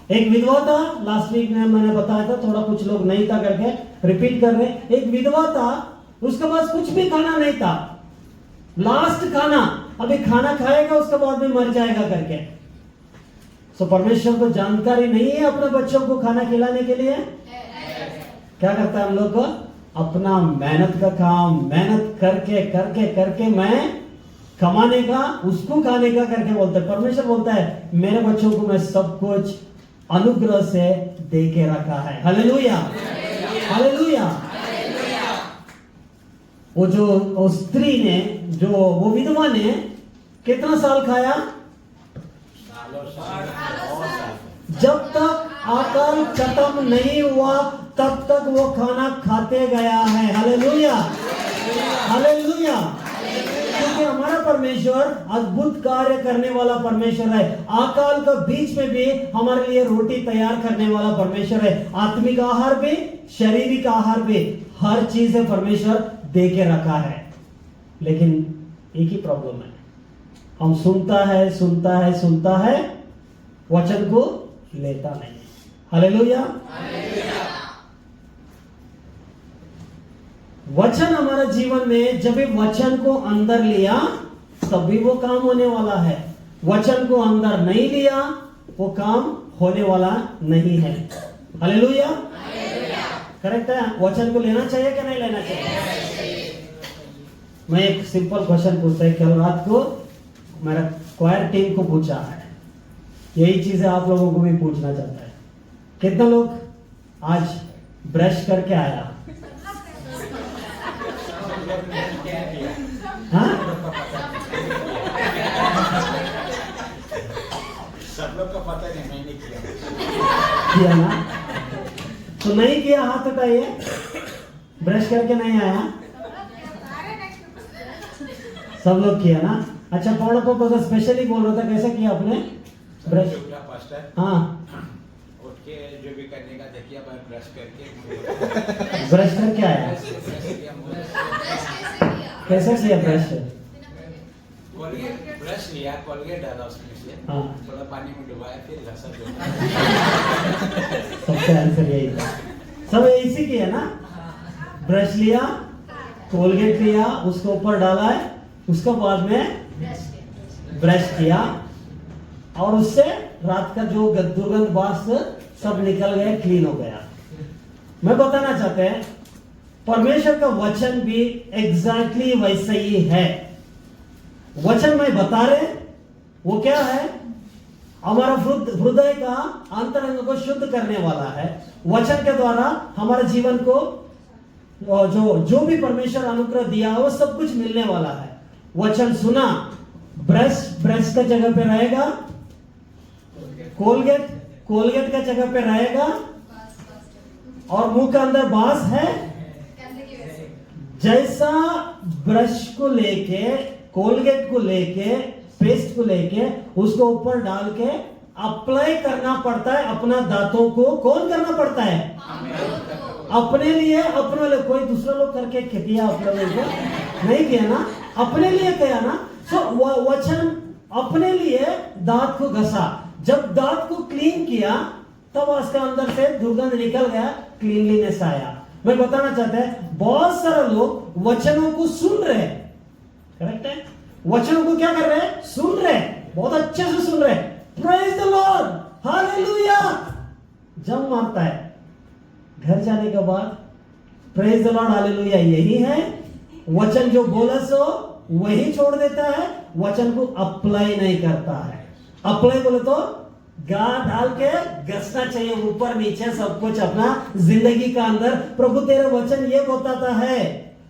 एक विधवा था, लास्ट वीक में मैंने बताया था, थोड़ा कुछ लोग नहीं था करके रिपीट कर रहे। एक विधवा था, उसके पास कुछ भी खाना नहीं था, लास्ट खाना, अभी खाना खाएगा उसके बाद में मर जाएगा करके। सो परमेश्वर को जानकारी नहीं है अपने बच्चों को खाना खिलाने के लिए। क्या करता है हम लोग को? अपना मेहनत का काम, मेहनत करके करके करके मैं कमाने का, उसको खाने का करके बोलता है। परमेश्वर बोलता है मेरे बच्चों को मैं सब कुछ अनुग्रह से दे के रखा है। Hallelujah, hallelujah. वो स्त्री ने, जो वो विधवा ने कितना साल खाया? जब तक अकाल खत्म नहीं हुआ तब तक वो खाना खाते गया है। Hallelujah, hallelujah. क्योंकि हमारा परमेश्वर अद्भुत कार्य करने वाला परमेश्वर है। अकाल के बीच में भी हमारे लिए रोटी तैयार करने वाला परमेश्वर है। आत्मिक आहार भी, शारीरिक आहार भी, हर चीज है परमेश्वर दे के रखा है। लेकिन एक ही प्रॉब्लम है, हम सुनता है वचन को लेता नहीं। हालेलुया। वचन हमारा जीवन में, जब भी वचन को अंदर लिया तभी वो काम होने वाला है। वचन को अंदर नहीं लिया वो काम होने वाला नहीं है। हालेलुया, करेक्ट है। वचन को लेना चाहिए कि नहीं लेना चाहिए? मैं एक सिंपल क्वेश्चन पूछता है, कल रात को मेरा क्वायर टीम को पूछा है, यही चीजें आप लोगों को भी पूछना चाहता है। कितने लोग आज ब्रश करके आया? हाँ? सब लोग का पता नहीं, मैंने किया ना? तो नहीं किया हाथ उठाइए। ब्रश करके नहीं आया? सब लोग किया ना? अच्छा, पौड़ा तो स्पेशली बोल रहा था, कैसे किया आपने ब्रश? हाँ, उठ के जो भी करने का देखिए, ब्रश करके ब्रश करके आया। कैसे किया ब्रश? कोलगेट ब्रश लिया, कोलगेट डाला उसमें से, हाँ, थोड़ा पानी में डुबाया, फिर घसा धोया। सबका आंसर यही था। सब ऐसे किया ना? ब्रश लिया, कोलगेट लिया, उसको ऊपर डाला है, उसके बाद में ब्रश किया, और उससे रात का जो दुर्गंध बास सब निकल गया, क्लीन हो गया। मैं बताना चाहते हैं परमेश्वर का वचन भी एग्जैक्टली वैसे ही है। वचन में बता रहे वो क्या है? हमारा हृदय का अंतरंग को शुद्ध करने वाला है। वचन के द्वारा हमारे जीवन को जो भी परमेश्वर अनुग्रह दिया है वो सब कुछ मिलने वाला है। वचन सुना, ब्रश का जगह पे रहेगा, कोलगेट का जगह पे रहेगा, और मुंह के अंदर बांस है। जैसा ब्रश को लेके, कोलगेट को लेके, पेस्ट को लेके उसको ऊपर डाल के अप्लाई करना पड़ता है अपना दांतों को। कौन करना पड़ता है? अपने लिए, अपने लिए। कोई दूसरा लोग करके किया आप लोगों को नहीं किया ना? अपने लिए किया ना? सो वचन अपने लिए दांत को घसा, जब दांत को क्लीन किया तब उसके अंदर से दुर्गंध निकल गया, क्लीनलीनेस आया। मैं बताना चाहता है बहुत सारे लोग वचनों को सुन रहे, करेक्ट है, वचनों को क्या कर रहे हैं? सुन रहे, बहुत अच्छे से सुन रहे। Praise the Lord, hallelujah. जब मारता है घर जाने के बाद प्रेज द लॉर्ड, हालेलुया यही है। वचन जो बोला सो वही छोड़ देता है, वचन को अप्लाई नहीं करता है। अप्लाई बोले तो गा डाल के घसना चाहिए, ऊपर नीचे सब कुछ अपना जिंदगी का अंदर। प्रभु तेरा वचन ये बताता है,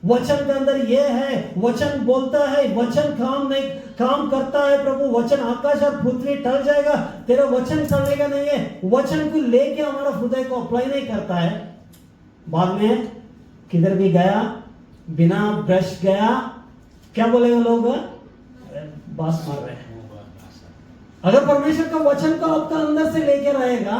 वचन के अंदर ये है, वचन बोलता है, वचन काम करता है। प्रभु वचन आकाश और पृथ्वी टल जाएगा, तेरा वचन टलेगा नहीं है। वचन को लेके हमारा हृदय को अप्लाई नहीं करता है। बाद में किधर भी गया बिना ब्रश गया, क्या बोलेगा लोग? बास मार रहे हैं। अगर परमेश्वर का वचन को आपका अंदर से लेके रहेगा,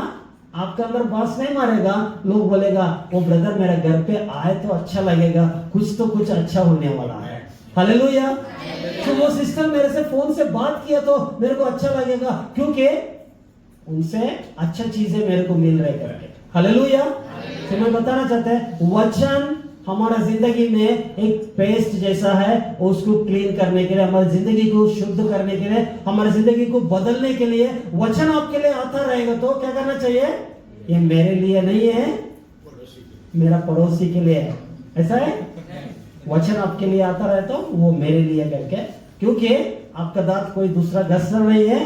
आपका अंदर बास नहीं मारेगा, लोग बोलेगा वो ब्रदर मेरे घर पे आए तो अच्छा लगेगा, कुछ तो कुछ अच्छा होने वाला है। हालेलुया। तो वो सिस्टर मेरे से फोन से बात किया तो मेरे को अच्छा लगेगा, क्योंकि उनसे अच्छा चीजें मेरे को मिल रहे करके। हालेलुया। तो मैं बताना चाहता है वचन हमारा जिंदगी में एक पेस्ट जैसा है, उसको क्लीन करने के लिए, हमारी जिंदगी को शुद्ध करने के लिए, हमारी जिंदगी को बदलने के लिए वचन आपके लिए आता रहेगा तो क्या करना चाहिए? ये मेरे लिए नहीं है, मेरा पड़ोसी के लिए है। ऐसा है? वचन आपके लिए आता रहे तो वो मेरे लिए करके, क्योंकि आपका दांत कोई दूसरा घस रहा नहीं है,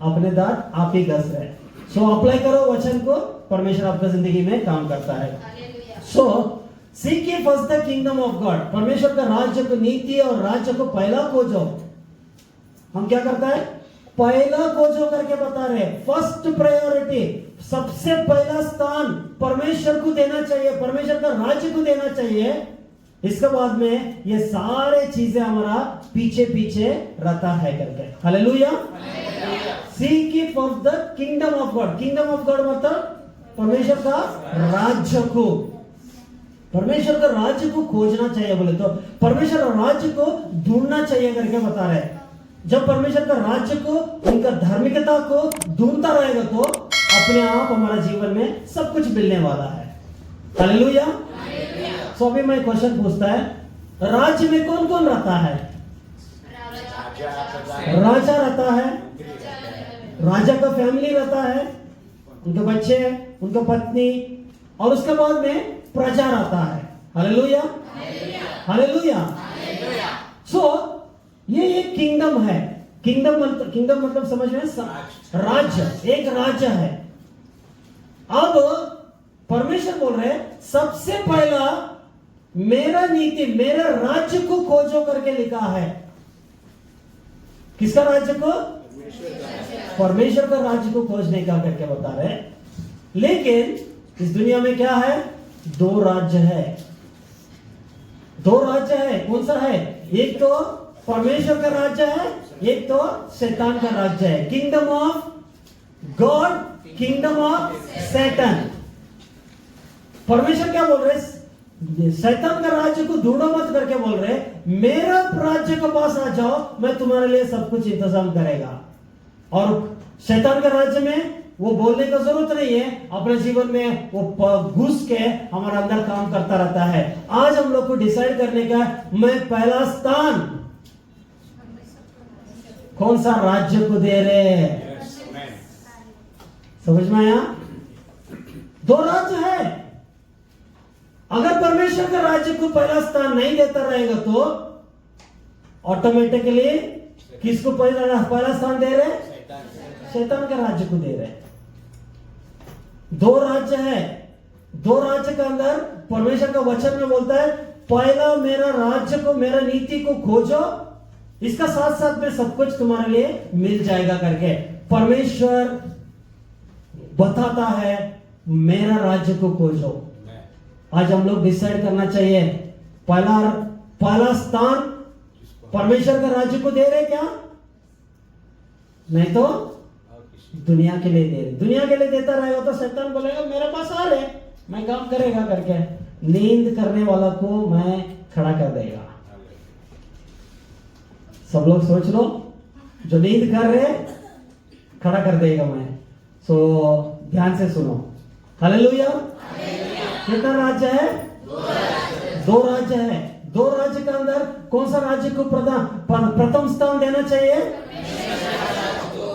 अपने दांत आप ही घस रहे। सो अप्लाई करो वचन को, परमेश्वर आपका जिंदगी में काम करता है। सो seek ye first the kingdom of God, परमेश्वर का राज्य को, नीति और राज्य को पहला खोजो। हम क्या करता है? पहला खोजो करके बता रहे। फर्स्ट प्रायोरिटी, सबसे पहला स्थान परमेश्वर को देना चाहिए, परमेश्वर का राज्य को देना चाहिए। इसके बाद में ये सारे चीजें हमारा पीछे पीछे रहता है करके। Hallelujah. Seek ye first the kingdom of God, kingdom of God मतलब परमेश्वर का राज्य को, परमेश्वर का राज्य को खोजना चाहिए। बोले तो परमेश्वर का राज्य को ढूंढना चाहिए करके बता रहे। जब परमेश्वर का राज्य को, उनका धार्मिकता को ढूंढता रहेगा तो अपने आप हमारा जीवन में सब कुछ मिलने वाला है। हालेलुया। सो अभी मैं क्वेश्चन पूछता है, राज्य में कौन कौन रहता है? राजा रहता है, राजा का फैमिली रहता है, उनके बच्चे, उनके पत्नी, और उसके बाद में प्रजा रहता है। Hallelujah, hallelujah. सो ये एक किंगडम है। किंगडम मतलब समझ में, राज्य, एक राज्य है। अब परमेश्वर बोल रहे सबसे पहला मेरा नीति, मेरा राज्य को खोजो करके लिखा है। किसका राज्य को? परमेश्वर का राज्य को खोजने का करके बता रहे। लेकिन इस दुनिया में क्या है? दो राज्य है, दो राज्य है। कौन सा है? एक तो परमेश्वर का राज्य है, एक तो शैतान का राज्य है। Kingdom of God, kingdom of शैतान। परमेश्वर क्या बोल रहे? शैतान का राज्य को ढूंढो मत करके बोल रहे, मेरा राज्य के पास आ जाओ, मैं तुम्हारे लिए सब कुछ इंतजाम करेगा। और शैतान के राज्य में वो बोलने का जरूरत नहीं है, अपने जीवन में वो घुस के हमारा अंदर काम करता रहता है। आज हम लोग को डिसाइड करने का, मैं पहला स्थान कौन सा राज्य को दे रहे हैं। समझ में आया? दो राज्य है। अगर परमेश्वर के राज्य को पहला स्थान नहीं देता रहेगा तो ऑटोमेटिकली किसको पहला स्थान दे रहे? शैतान के राज्य को दे रहे। दो राज्य है, दो राज्य के अंदर परमेश्वर का वचन में बोलता है पहला मेरा राज्य को, मेरा नीति को खोजो, इसका साथ साथ में सब कुछ तुम्हारे लिए मिल जाएगा करके परमेश्वर बताता है। मेरा राज्य को खोजो। आज हम लोग डिसाइड करना चाहिए, पहला स्थान परमेश्वर का राज्य को दे रहे क्या? नहीं तो दुनिया के लिए दे रहे। दुनिया के लिए देता रहेगा तो शैतान बोलेगा मेरे पास आ रहे, मैं काम करेगा करके नींद करने वाला को मैं खड़ा कर देगा। सब लोग सोच लो, जो नींद कर रहे खड़ा कर देगा मैं। सो ध्यान से सुनो। हालेलुया। कितना राज्य है? दो राज्य है। दो राज्य के अंदर कौन सा राज्य को प्रथम स्थान देना चाहिए?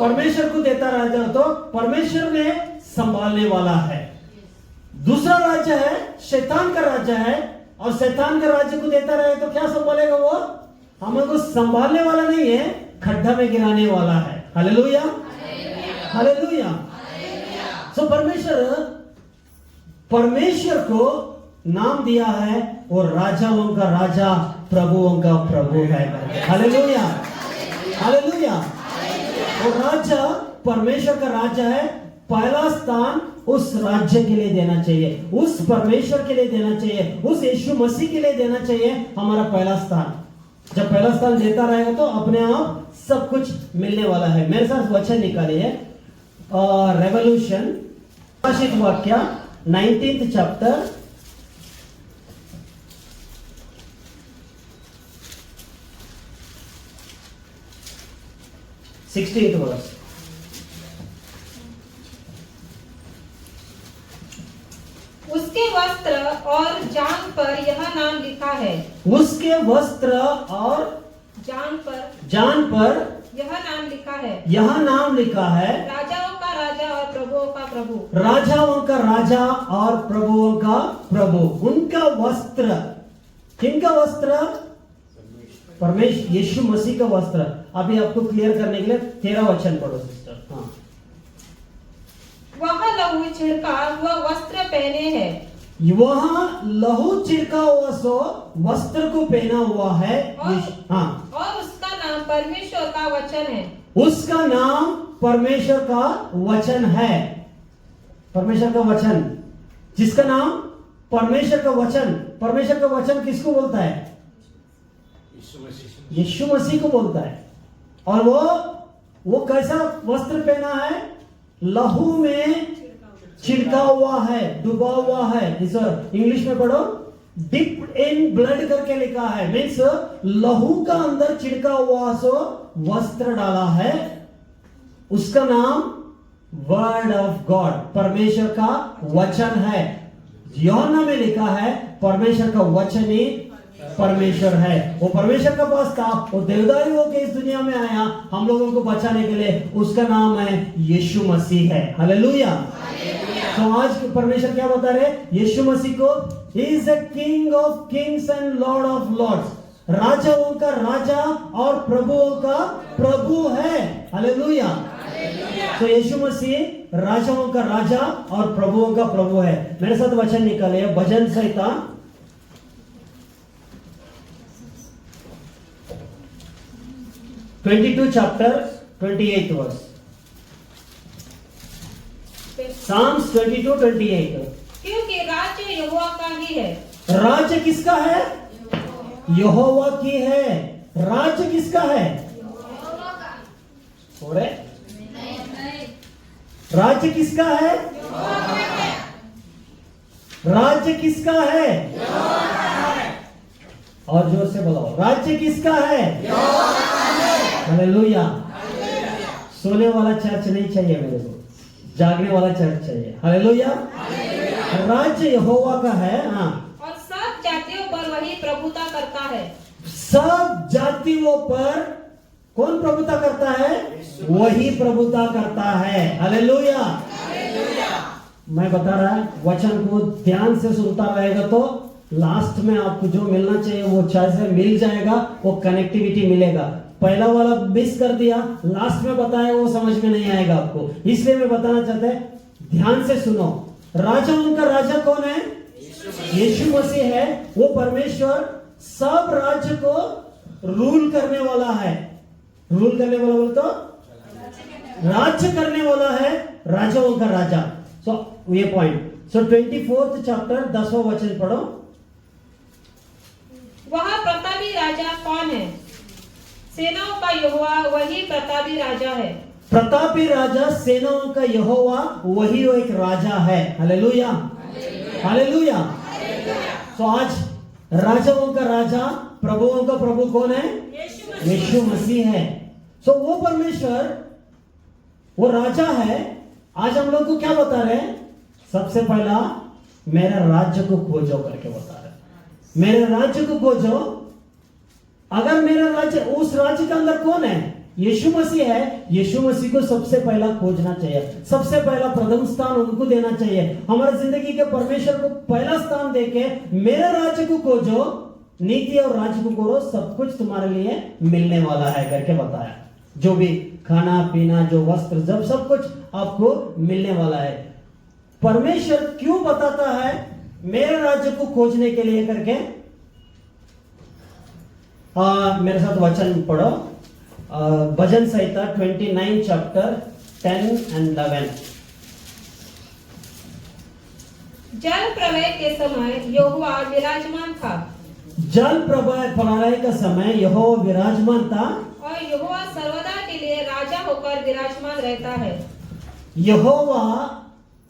परमेश्वर को देता राजा तो परमेश्वर ने संभालने वाला है। दूसरा राज्य है शैतान का राज्य है, और शैतान के राज्य को देता रहे तो क्या संभालेगा? वो हमको संभालने वाला नहीं है, खड्डा में गिराने वाला है। Hallelujah, hallelujah. सो परमेश्वर को नाम दिया है और राजाओं का राजा, प्रभुओं का प्रभु है। Hallelujah, hallelujah. और राजा परमेश्वर का राज्य है। पहला स्थान उस राज्य के लिए देना चाहिए, उस परमेश्वर के लिए देना चाहिए, उस यीशु मसीह के लिए देना चाहिए हमारा पहला स्थान। जब पहला स्थान देता रहेगा तो अपने आप सब कुछ मिलने वाला है। मेरे साथ वचन निकालिए, रेवल्यूशन प्रकाशित वाक्य 19th चैप्टर 16th वर्स। उसके वस्त्र और जांघ पर यह नाम लिखा है। उसके वस्त्र और जांघ पर यह नाम लिखा है, राजाओं का राजा और प्रभुओं का प्रभु। राजाओं का राजा और प्रभुओं का प्रभु। उनका वस्त्र, किनका वस्त्र? परमेश्वर यीशु मसीह का वस्त्र। अभी आपको क्लियर करने के लिए 13 वचन पढ़ो सिस्टर। हाँ, वह लहू छिड़का वह वस्त्र पहने है। वहां लहू छिड़का हुआ सो वस्त्र को पहना हुआ है। हाँ, और उसका नाम परमेश्वर का वचन है। उसका नाम परमेश्वर का वचन है। परमेश्वर का वचन, जिसका नाम परमेश्वर का वचन। परमेश्वर का वचन किसको बोलता है? यीशु मसीह को बोलता है। और वो कैसा वस्त्र पहना है? लहू में छिड़का हुआ है, डूबा हुआ है। इस इंग्लिश में पढ़ो, डिप्ड इन ब्लड करके लिखा है। मीन्स लहू का अंदर छिड़का हुआ सो वस्त्र डाला है। उसका नाम वर्ड ऑफ गॉड, परमेश्वर का वचन है। यूहन्ना में लिखा है परमेश्वर का वचन ही परमेश्वर है। वो परमेश्वर का पास था, वो देवदारी होकर इस दुनिया में आया हम लोगों को बचाने के लिए। उसका नाम है यीशु मसीह है। हालेलुया। तो आज परमेश्वर क्या बता रहे? यीशु मसीह को he is the king of kings and lord of lords. राजाओं का राजा और प्रभुओं का प्रभु है। हालेलुया। तो यीशु मसीह राजाओं का राजा और प्रभुओं का प्रभु है। मेरे साथ वचन निकाले, भजन संहिता 22 chapter 28 verse. Psalms 22:28. क्योंकि राज्य यहोवा का ही है। राज्य किसका है? यहोवा की है। राज्य किसका है? और राज्य किसका है? राज्य किसका है? और जोर से बोलो, राज्य किसका है? हालेलुया। सोने वाला चर्च नहीं चाहिए मेरे को, जागने वाला चर्च चाहिए। हालेलुया। राज्य यहोवा का है। हाँ, और सब जातियों पर वही प्रभुता करता है। सब जातियों पर कौन प्रभुता करता है? वही प्रभुता करता है। हालेलुया। मैं बता रहा है, वचन को ध्यान से सुनता रहेगा तो लास्ट में आपको जो मिलना चाहिए वो चाहे मिल जाएगा, वो कनेक्टिविटी मिलेगा। पहला वाला मिस कर दिया, लास्ट में बताया वो समझ में नहीं आएगा आपको। इसलिए मैं बताना चाहता है, ध्यान से सुनो। राजा, उनका राजा कौन है? यीशु मसीह है। वो परमेश्वर सब राज्य को रूल करने वाला है। रूल करने वाला बोल तो राज्य करने वाला है, राजाओं का राजा। सो ये पॉइंट। सो 24th चैप्टर 10वां वचन पढ़ो। वह प्रतापी राजा कौन है? सेनाओं का यहोवा वही प्रतापी राजा है। प्रतापी राजा, सेनाओं का यहोवा वही एक राजा है। हालेलुया। हालेलुया। तो आज राजाओं का राजा, प्रभुओं का प्रभु कौन है? यीशु मसीह है। सो वो परमेश्वर, वो राजा है। आज हम लोग को क्या बता रहे हैं? सबसे पहला मेरा राज्य को खोजो करके बता रहे हैं। मेरे राज्य को खोजो। अगर मेरा राज्य, उस राज्य के अंदर कौन है? यीशु मसीह है। यीशु मसीह को सबसे पहला खोजना चाहिए, सबसे पहला प्रथम स्थान उनको देना चाहिए। हमारे जिंदगी के परमेश्वर को पहला स्थान देके मेरे राज्य को खोजो, नीति और राज्य को करो, सब कुछ तुम्हारे लिए मिलने वाला है करके बताया। जो भी खाना पीना, जो वस्त्र, जब सब कुछ आपको मिलने वाला है। परमेश्वर क्यों बताता है मेरे राज्य को खोजने के लिए करके? मेरे साथ वचन पढ़ो, भजन संहिता 29 चैप्टर 10 and 11। जल प्रलय के समय यहोवा विराजमान था। जल प्रलय का समय यहोवा विराजमान था। और यहोवा सर्वदा के लिए राजा होकर विराजमान रहता है। यहोवा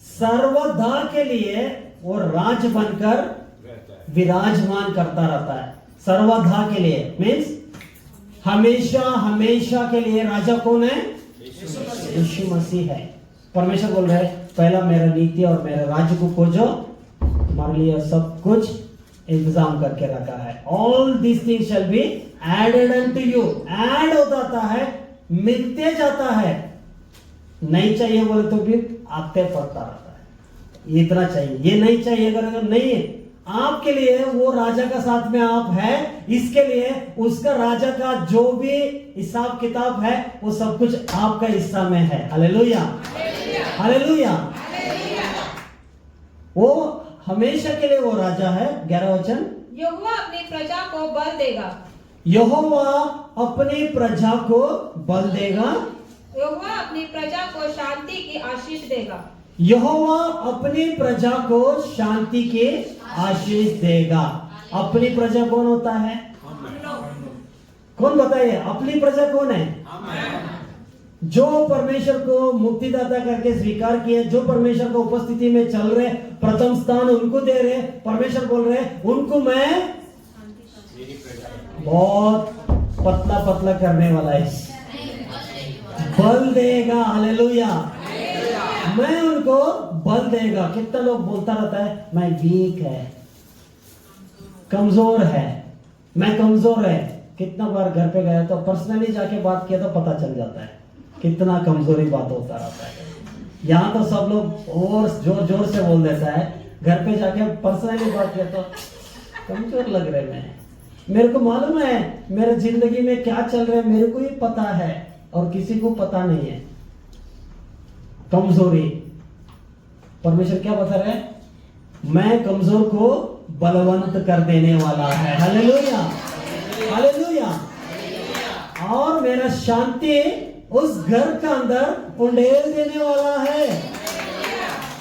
सर्वदा के लिए वो राज बनकर विराजमान करता रहता है। सर्वदा के लिए मीन्स हमेशा हमेशा के लिए राजा कौन है? यीशु मसीह है। परमेश्वर बोल रहे हैं, पहला मेरा नीति और मेरा राज्य को खोजो, हमारे लिए सब कुछ इंतजाम करके रखा है। All this things shall be added unto you. Add हो जाता है, मिलते जाता है। नहीं चाहिए बोले तो भी आते पड़ता रहता है, इतना चाहिए, ये नहीं चाहिए अगर नहीं आपके लिए वो राजा का साथ में आप है, इसके लिए उसका राजा का जो भी हिसाब किताब है वो सब कुछ आपका हिस्सा में है। Hallelujah, hallelujah. वो हमेशा के लिए वो राजा है। 11 वचन, यहोवा अपनी प्रजा को बल देगा। यहोवा अपनी प्रजा को बल देगा। यहोवा अपनी प्रजा को शांति की आशीष देगा। यहोवा अपनी प्रजा को शांति की आशीष देगा। अपनी प्रजा कौन होता है? कौन बताइए, अपनी प्रजा कौन है? जो परमेश्वर को मुक्तिदाता करके स्वीकार किए, जो परमेश्वर की उपस्थिति में चल रहे, प्रथम स्थान उनको दे रहे। परमेश्वर बोल रहे उनको मैं बहुत पतला पतला करने वाला है, बल देगा। हालेलुया, मैं उनको बल देगा। कितना लोग बोलता रहता है मैं वीक है, कमजोर है, मैं कमजोर है। कितना बार घर पे गया तो पर्सनली जाके बात किया तो पता चल जाता है कितना कमजोरी बात होता रहता है। यहाँ तो सब लोग और जोर जोर से बोल देता है, घर पे जाके पर्सनली बात किया तो कमजोर लग रहे मैं, मेरे को मालूम है मेरे जिंदगी में क्या चल रहा है, मेरे को ही पता है और किसी को पता नहीं है। कमजोरी, परमेश्वर क्या बता रहे हैं? मैं कमजोर को बलवंत कर देने वाला है। Hallelujah, hallelujah. और मेरा शांति उस घर का अंदर उंडेल देने वाला है।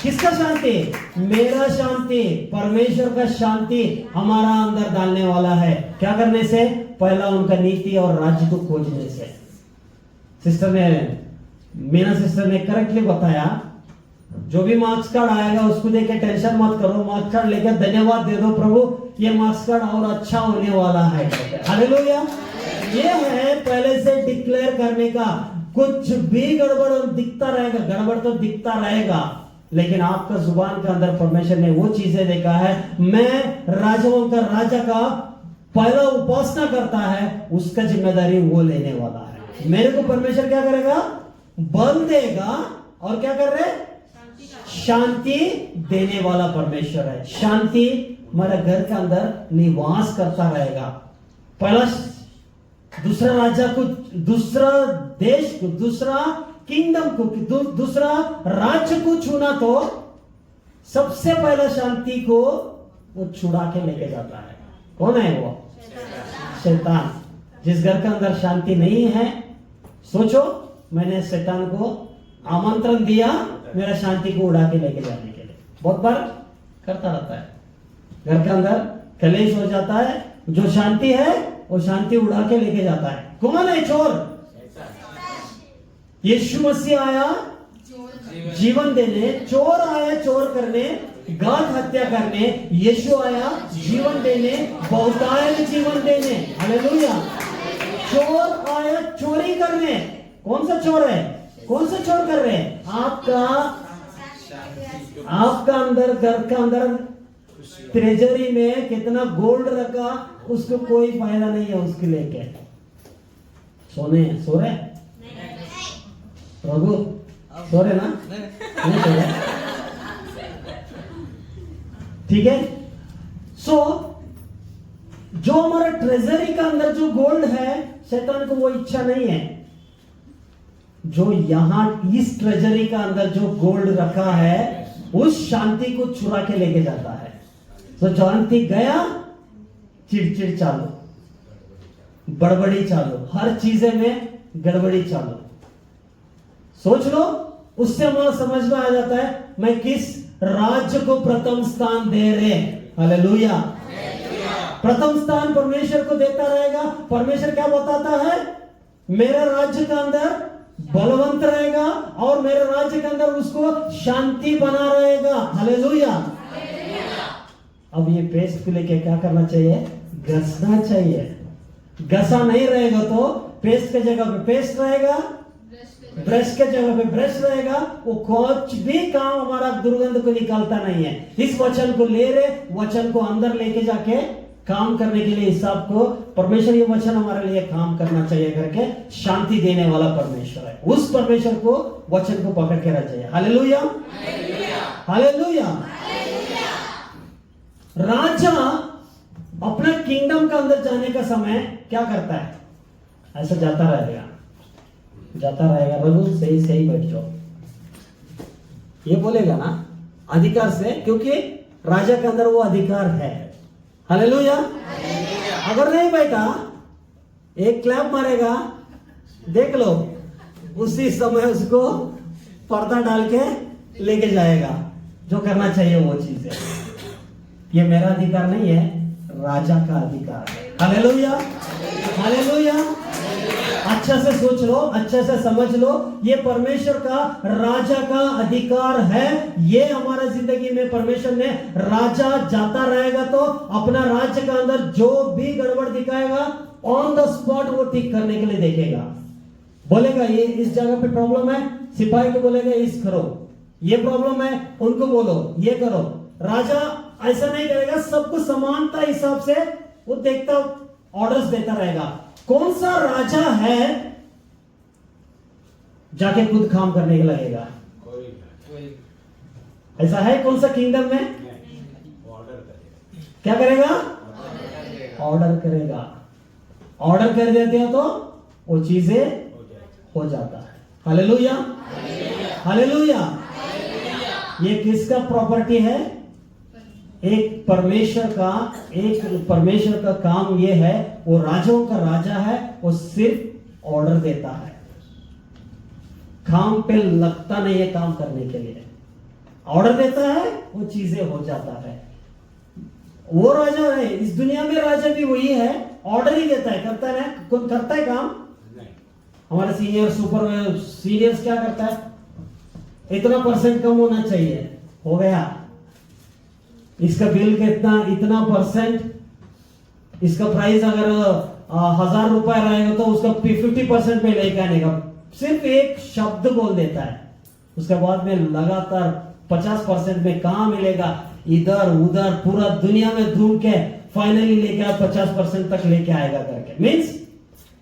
किसका शांति? मेरा शांति, परमेश्वर का शांति हमारा अंदर डालने वाला है। क्या करने से? पहला उनका नीति और राज्य को खोजने से। सिस्टर ने, मीना सिस्टर ने करेक्टली बताया, जो भी मार्क्स कार्ड आएगा उसको देके टेंशन मत करो, मार्क्स कार्ड लेकर धन्यवाद दे दो, प्रभु ये मार्क्स कार्ड और अच्छा होने वाला है। हालेलुया। ये है पहले से डिक्लेयर करने का। कुछ भी गड़बड़ दिखता रहेगा, गड़बड़ तो दिखता रहेगा, लेकिन आपका जुबान के अंदर परमेश्वर ने वो चीजें देखा है। मैं राजाओं का राजा का पहला उपासना करता है, उसका जिम्मेदारी वो लेने वाला है। मेरे को परमेश्वर क्या करेगा? बल देगा। और क्या कर रहे? शांति देने वाला परमेश्वर है। शांति हमारे घर के अंदर निवास करता रहेगा। पहला दूसरा राजा को, दूसरा देश को, दूसरा किंगडम को, दूसरा राज्य को छूना तो सबसे पहला शांति को वो छुड़ा के लेके जाता है। कौन है वो? शैतान। जिस घर के अंदर शांति नहीं है, सोचो मैंने शैतान को आमंत्रण दिया मेरा शांति को उड़ा के लेके जाने के लिए। बहुत बार करता रहता है, घर के अंदर कलेश हो जाता है, जो शांति है वो शांति उड़ा के लेके जाता है। कौन है चोर? यीशु मसीह आया जीवन देने, चोर आया चोर करने, घात हत्या करने, यीशु आया जीवन देने, बहुतायत जीवन देने। हालेलुया। चोर आया चोरी करने। कौन सा चोर है? कौन सा चोर कर रहे हैं? आपका अंदर, घर का अंदर ट्रेजरी में कितना गोल्ड रखा, उसको कोई फायदा नहीं है उसके लेके। सोने सो रहे प्रभु, सो रहे ना? नहीं सो रहे, ठीक है। सो जो हमारा ट्रेजरी का अंदर जो गोल्ड है, शैतान को वो इच्छा नहीं है। जो यहां इस ट्रेजरी का अंदर जो गोल्ड रखा है, उस शांति को चुरा के लेके जाता है। तो शांति गया, चिड़चिड़ चालू, बड़बड़ी चालू, हर चीजें में गड़बड़ी चालू। सोच लो, उससे हमारा समझ में आ जाता है मैं किस राज्य को प्रथम स्थान दे रहे। हालेलुया। प्रथम स्थान परमेश्वर को देता रहेगा। परमेश्वर क्या बताता है? मेरा राज्य का अंदर बलवंत रहेगा और मेरे राज्य के अंदर उसको शांति बना रहेगा। हालेलुया। अब ये पेस्ट को लेके क्या करना चाहिए? घसना चाहिए। घसा नहीं रहेगा तो पेस्ट के जगह पे पेस्ट रहेगा, ब्रश के जगह पे ब्रश रहेगा, वो कुछ भी काम हमारा दुर्गंध को निकालता नहीं है। इस वचन को ले रहे, वचन को अंदर लेके जाके काम करने के लिए हिसाब को परमेश्वर, ये वचन हमारे लिए काम करना चाहिए करके शांति देने वाला परमेश्वर है। उस परमेश्वर को वचन को पकड़ के रख जाइए। Hallelujah, hallelujah. राजा अपने किंगडम का अंदर जाने का समय क्या करता है? ऐसा जाता रहेगा, जाता रहेगा। रघु सही सही बैठ जाओ, ये बोलेगा ना अधिकार से, क्योंकि राजा के अंदर वो अधिकार है। हालेलुया। अगर नहीं बैठा, एक क्लैप मारेगा, देख लो, उसी समय उसको पर्दा डाल के लेके जाएगा। जो करना चाहिए वो चीज है। ये मेरा अधिकार नहीं है, राजा का अधिकार है। Hallelujah, hallelujah. अच्छा से सोच लो, अच्छे से समझ लो, ये परमेश्वर का, राजा का अधिकार है। ये हमारा जिंदगी में परमेश्वर ने, राजा जाता रहेगा तो अपना राज्य का अंदर जो भी गड़बड़ दिखाएगा, ऑन द स्पॉट वो ठीक करने के लिए देखेगा। बोलेगा ये इस जगह पे प्रॉब्लम है, सिपाही को बोलेगा इस करो, ये प्रॉब्लम है, उनको बोलो ये करो। राजा ऐसा नहीं करेगा, सबको समानता हिसाब से वो देखता, ऑर्डर्स देता रहेगा। कौन सा राजा है जाके खुद काम करने के लगेगा? कोई ऐसा है कौन सा किंगडम में? ऑर्डर करेगा। क्या करेगा? ऑर्डर करेगा। ऑर्डर कर देते हो तो वो चीजें हो जाता है। Hallelujah, hallelujah. ये किसका प्रॉपर्टी है? एक परमेश्वर का काम ये है, वो राजाओं का राजा है, वो सिर्फ ऑर्डर देता है, काम पे लगता नहीं है काम करने के लिए। ऑर्डर देता है, वो चीजें हो जाता है। वो राजा है, इस दुनिया में राजा भी वही है, ऑर्डर ही देता है, करता है। कौन करता है काम? हमारे सीनियर सुपर सीनियर्स क्या करता है? इतना परसेंट कम होना चाहिए, हो गया। इसका बिल कितना, इतना परसेंट, इसका प्राइस अगर 1000 रुपए रहेगा तो उसका 50% में लेकर आने का। सिर्फ एक शब्द बोल देता है, उसके बाद में लगातार 50% में कहां मिलेगा, इधर उधर पूरा दुनिया में ढूंढ के फाइनली लेके 50% तक लेके आएगा करके। मीन्स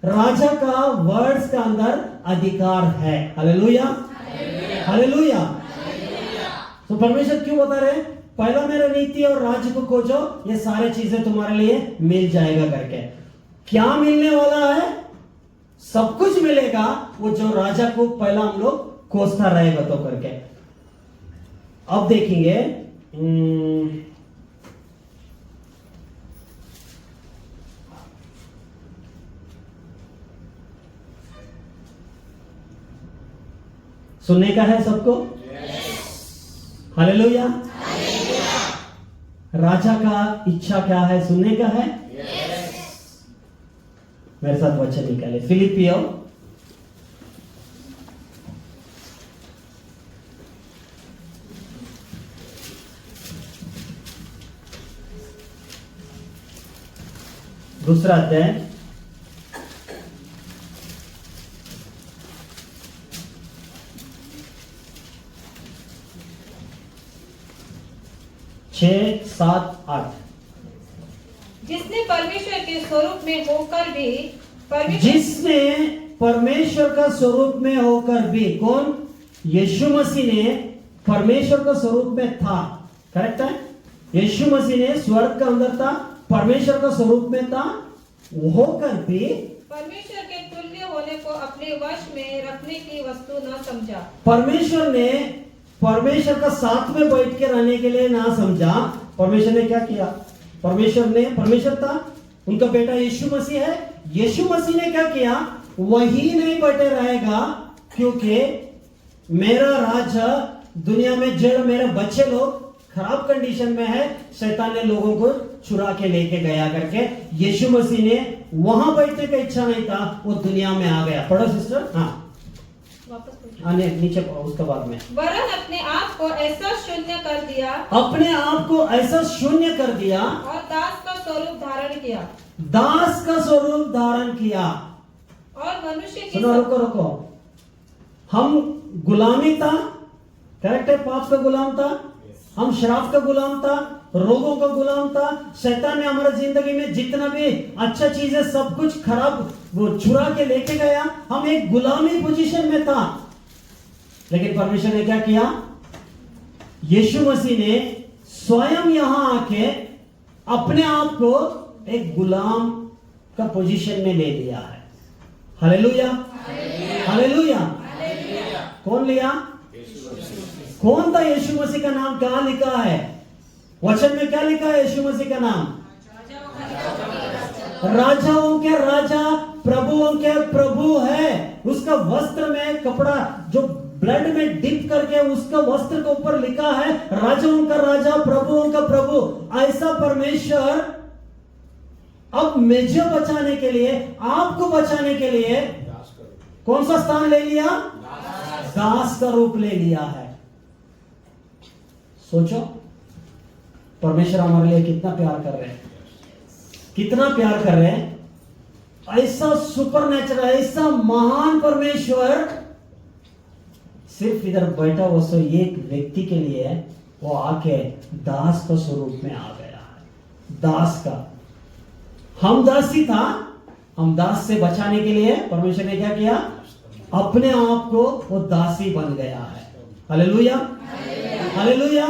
राजा का वर्ड्स का अंदर अधिकार है। Hallelujah, hallelujah. तो परमेश्वर क्यों बता रहे हैं? पहला मेरा नीति और राज्य को खोजो, ये सारे चीजें तुम्हारे लिए मिल जाएगा करके। क्या मिलने वाला है? सब कुछ मिलेगा, वो जो राजा को पहला हम लोग खोजता रहेगा तो करके। अब देखेंगे सुनने का है सबको? हालेलुया। राजा का इच्छा क्या है? सुनने का है। मेरे साथ वचन निकाले, फिलिपियो दूसरा अध्याय 6, 7, 8। जिसने परमेश्वर के स्वरूप में होकर भी जिसने परमेश्वर का स्वरूप में होकर भी, कौन? यीशु मसीह ने परमेश्वर का स्वरूप में था। करेक्ट है? यीशु मसीह ने स्वर्ग का अंदर था, परमेश्वर का स्वरूप में था, होकर भी परमेश्वर के तुल्य होने को अपने वश में रखने की वस्तु न समझा। परमेश्वर ने परमेश्वर का साथ में बैठ के रहने के लिए ना समझा। परमेश्वर ने क्या किया? परमेश्वर था, उनका बेटा यीशु मसीह है। यीशु मसीह ने क्या किया? वही नहीं बैठे रहेगा, क्योंकि मेरा राज्य दुनिया में जड़, मेरे बच्चे लोग खराब कंडीशन में है, शैतान ने लोगों को चुरा के लेके गया करके। यीशु मसीह ने वहां बैठने का इच्छा नहीं था, वो दुनिया में आ गया। पढ़ो सिस्टर। हाँ, वापस नीचे उसके बाद में, वरन अपने आप को ऐसा शून्य कर दिया, अपने आप को ऐसा शून्य कर दिया और दास का स्वरूप धारण किया, दास का स्वरूप धारण किया। और मनुष्य की सुनो, रुको। हम गुलामी था, करेक्ट है, पाप का गुलाम था, हम शराब का गुलाम था, रोगों का गुलाम था, शैतान ने हमारे जिंदगी में जितना भी अच्छा चीज है सब कुछ खराब वो चुरा के लेके गया, हम एक गुलामी पोजीशन में था। लेकिन परमेश्वर ने क्या किया, यीशु मसीह ने स्वयं यहां आके अपने आप को एक गुलाम का पोजीशन में ले लिया है। Hallelujah, hallelujah. कौन लिया? कौन था यीशु मसीह का नाम? क्या लिखा है वचन में? क्या लिखा है यीशु मसीह का नाम? राजाओं के राजा, प्रभुओं के प्रभु है। उसका वस्त्र में कपड़ा जो ब्लड में डिप करके उसका वस्त्र के ऊपर लिखा है राजाओं का राजा, प्रभुओं का प्रभु। ऐसा परमेश्वर अब मुझे बचाने के लिए, आपको बचाने के लिए कौन सा स्थान ले लिया? दास का रूप ले लिया है। सोचो परमेश्वर हमारे लिए कितना प्यार कर रहे हैं, कितना प्यार कर रहे हैं। ऐसा सुपरनेचुरल, ऐसा महान परमेश्वर सिर्फ इधर बैठा वो सो एक व्यक्ति के लिए वो आके दास का स्वरूप में आ गया है। दास का, हम दासी था, हम दास से बचाने के लिए परमेश्वर ने क्या किया? अपने आप को वो दासी बन गया है। Hallelujah, hallelujah.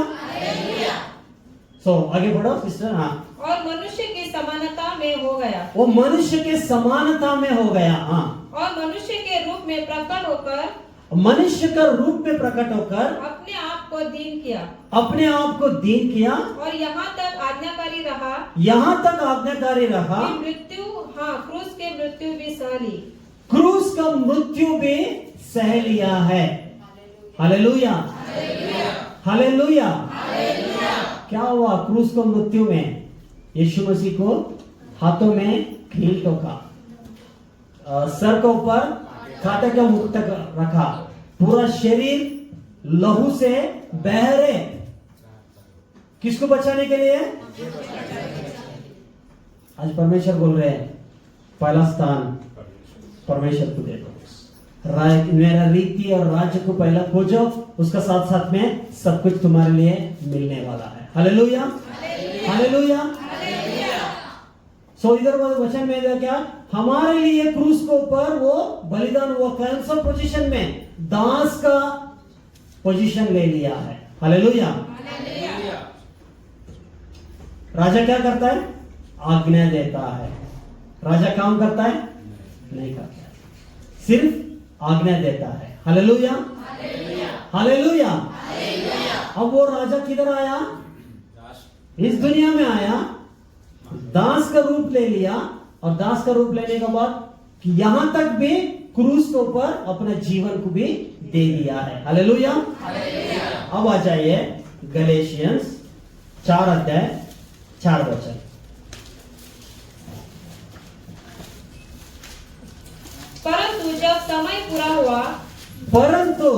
सो आगे बढ़ो सिस्टर। हाँ, और मनुष्य की समानता में हो गया, वो मनुष्य के समानता में हो गया। हाँ, और मनुष्य के रूप में प्रकट होकर, मनुष्य का रूप में प्रकट होकर अपने आप को दीन किया, अपने आप को दीन किया, और यहाँ तक आज्ञाकारी रहा, यहाँ तक आज्ञाकारी रहा, कि मृत्यु, हाँ, क्रूस के मृत्यु भी सह ली, क्रूस का मृत्यु भी सह लिया है। Hallelujah, hallelujah. क्या हुआ क्रूस को मृत्यु में? यीशु मसीह को हाथों में कील ठोका, सर के ऊपर कांटे का मुकुट रखा, पूरा शरीर लहू से बह रहे। किसको बचाने के लिए? आज परमेश्वर बोल रहे हैं पहला स्थान परमेश्वर को दे दो। मेरा रीति और राज्य को पहला खोजो, उसका साथ साथ में सब कुछ तुम्हारे लिए मिलने वाला है। Hallelujah, hallelujah. सो इधर वचन में क्या? हमारे लिए क्रूस के ऊपर वो बलिदान हुआ। कौन सा पोजीशन में? दास का पोजीशन ले लिया है। हालेलुया। राजा क्या करता है? आज्ञा देता है। राजा काम करता है? नहीं करता है, सिर्फ आज्ञा देता है। Hallelujah, hallelujah. अब वो राजा किधर आया? इस दुनिया में आया, दास का रूप ले लिया, और दास का रूप लेने के बाद कि यहां तक भी क्रूस के ऊपर अपने जीवन को भी दे दिया है। हालेलुया। अब आ जाइए गलेशियंस 4 अध्याय 4 वचन। परंतु जब समय पूरा हुआ, परंतु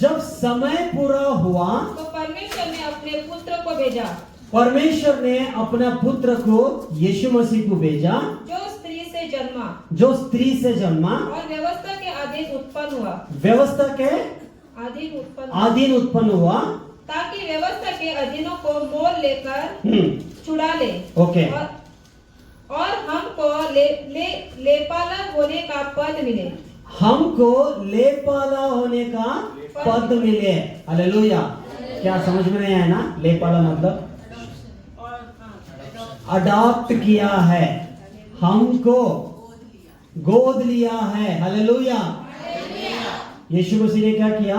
जब समय पूरा हुआ, तो परमेश्वर ने अपने पुत्र को भेजा, परमेश्वर ने अपना पुत्र को यीशु मसीह को भेजा, जो स्त्री से जन्मा, जो स्त्री से जन्मा और व्यवस्था के अधीन उत्पन्न हुआ, व्यवस्था के अधीन उत्पन्न हुआ, हुआ, ताकि व्यवस्था के अधीनों को मोल लेकर छुड़ा ले, ओके, और हमको लेपाला होने का पद मिले, हमको लेपाला होने का पद मिले। हालेलुया। क्या समझ में नहीं आया ना? लेपाला मतलब अडॉप्ट किया है, हमको गोद लिया है। हालेलुया। यीशु मसीह ने क्या किया?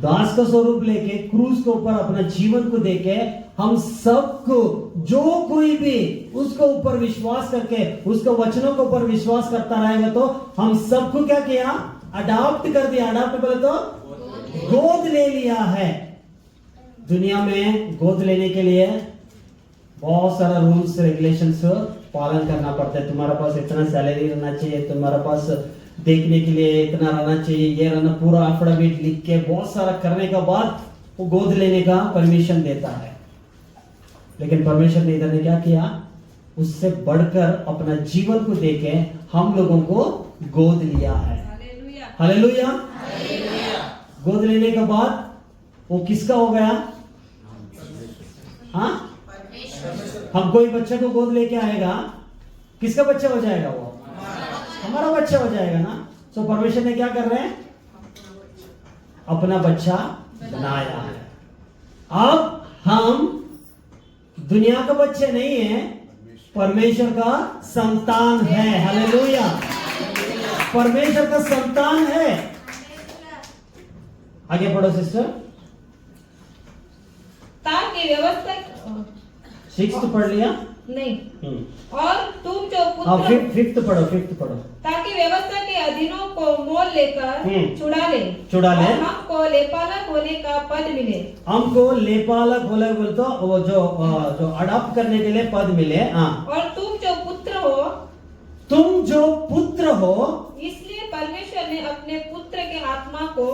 दास का स्वरूप लेके क्रूस के ऊपर अपना जीवन को देके हम सबको, जो कोई भी उसके ऊपर विश्वास करके उसके वचनों के ऊपर विश्वास करता रहेगा, तो हम सबको क्या किया? अडॉप्ट कर दिया। अडॉप्ट बोले तो गोद ले लिया है। दुनिया में गोद लेने के लिए बहुत सारा रूल्स रेगुलेशंस पालन करना पड़ता है। तुम्हारे पास इतना सैलरी रहना चाहिए, तुम्हारे पास देखने के लिए इतना रहना चाहिए, ये रहना, पूरा अफिडेविट लिख के बहुत सारा करने के बाद वो गोद लेने का परमिशन देता है। लेकिन परमेश्वर ने इधर ने क्या किया? उससे बढ़कर अपना जीवन को देके हम लोगों को गोद लिया है। हालेलुया। गोद लेने के बाद वो किसका हो गया? हाँ, हम कोई बच्चे को गोद लेके आएगा, किसका बच्चा हो जाएगा? वो हमारा बच्चा हो जाएगा ना। तो परमेश्वर ने क्या कर रहे हैं? अपना बच्चा बनाया है। अब हम दुनिया के बच्चे नहीं हैं, परमेश्वर का संतान है। हालेलुया, परमेश्वर का संतान है। आगे पढ़ो सिस्टर। ताकि व्यवस्था 6th पढ़ लिया? नहीं। और तुम जो हाँ, पुत्र 5th पढ़ो। ताकि व्यवस्था के अधीनों को मोल लेकर छुड़ा ले और हमको लेपालक होने का पद मिले। हमको लेपालक बोले बोल तो वो जो अडॉप्ट करने के लिए पद मिले। हाँ, और तुम जो पुत्र हो, इसलिए परमेश्वर ने अपने पुत्र के आत्मा को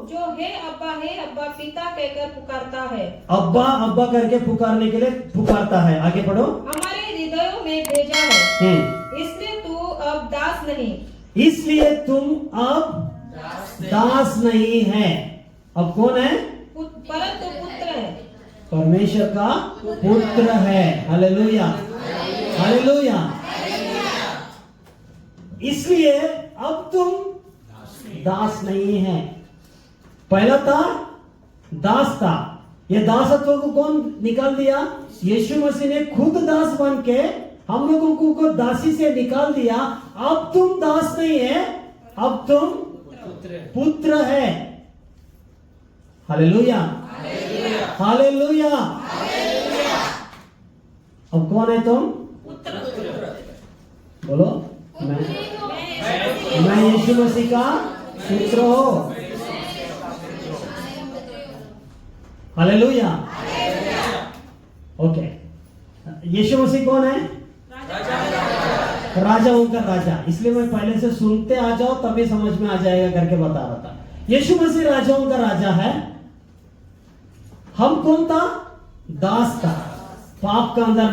जो हे अब्बा पिता कहकर पुकारता है, अब्बा करके पुकारने के लिए पुकारता है। आगे पढ़ो। हमारे हृदयों में भेजा है। इसलिए तुम अब दास नहीं है। अब कौन है? परंतु पुत्र है। परमेश्वर का पुत्र है। Hallelujah, hallelujah. इसलिए अब तुम दास नहीं है। पहला था दास था। ये दासत्व को कौन निकाल दिया? यीशु मसीह ने खुद दास बन के हम लोगों को दासी से निकाल दिया। अब तुम दास नहीं है, अब तुम पुत्र है। Hallelujah, hallelujah. अब कौन है तुम? बोलो, मैं यीशु मसीह का पुत्र हो। Hallelujah, okay. यीशु मसीह कौन है? राजाओं का राजा। इसलिए मैं पहले से सुनते आ जाओ तभी समझ में आ जाएगा करके बता रहा था। यीशु मसीह राजाओं का राजा है। हम कौन था? दास था। पाप का अंदर,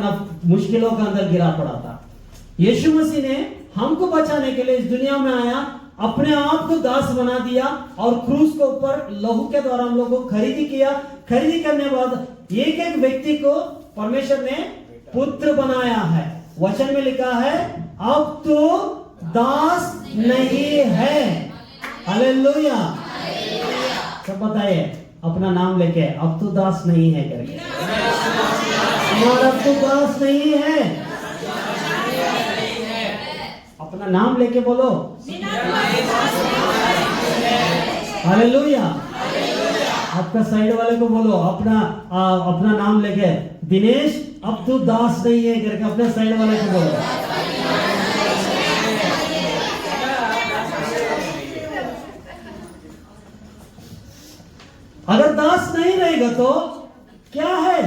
मुश्किलों का अंदर गिरा पड़ा था। यीशु मसीह ने हमको बचाने के लिए इस दुनिया में आया, अपने आप को दास बना दिया और क्रूस के ऊपर लहू के द्वारा हम लोग को खरीदी किया। खरीदी करने के बाद एक एक व्यक्ति को परमेश्वर ने पुत्र बनाया है। वचन में लिखा है अब तो दास नहीं है। हालेलुया, सब बताइए अपना नाम लेके, अब तो दास नहीं है करके। हमारा अब तो दास नहीं है। अपना नाम लेके बोलो हालेलुया। आपका साइड वाले को बोलो अपना नाम लेके, दिनेश अब तू दास नहीं है करके अपने साइड वाले को बोलो। अगर दास नहीं रहेगा तो क्या है?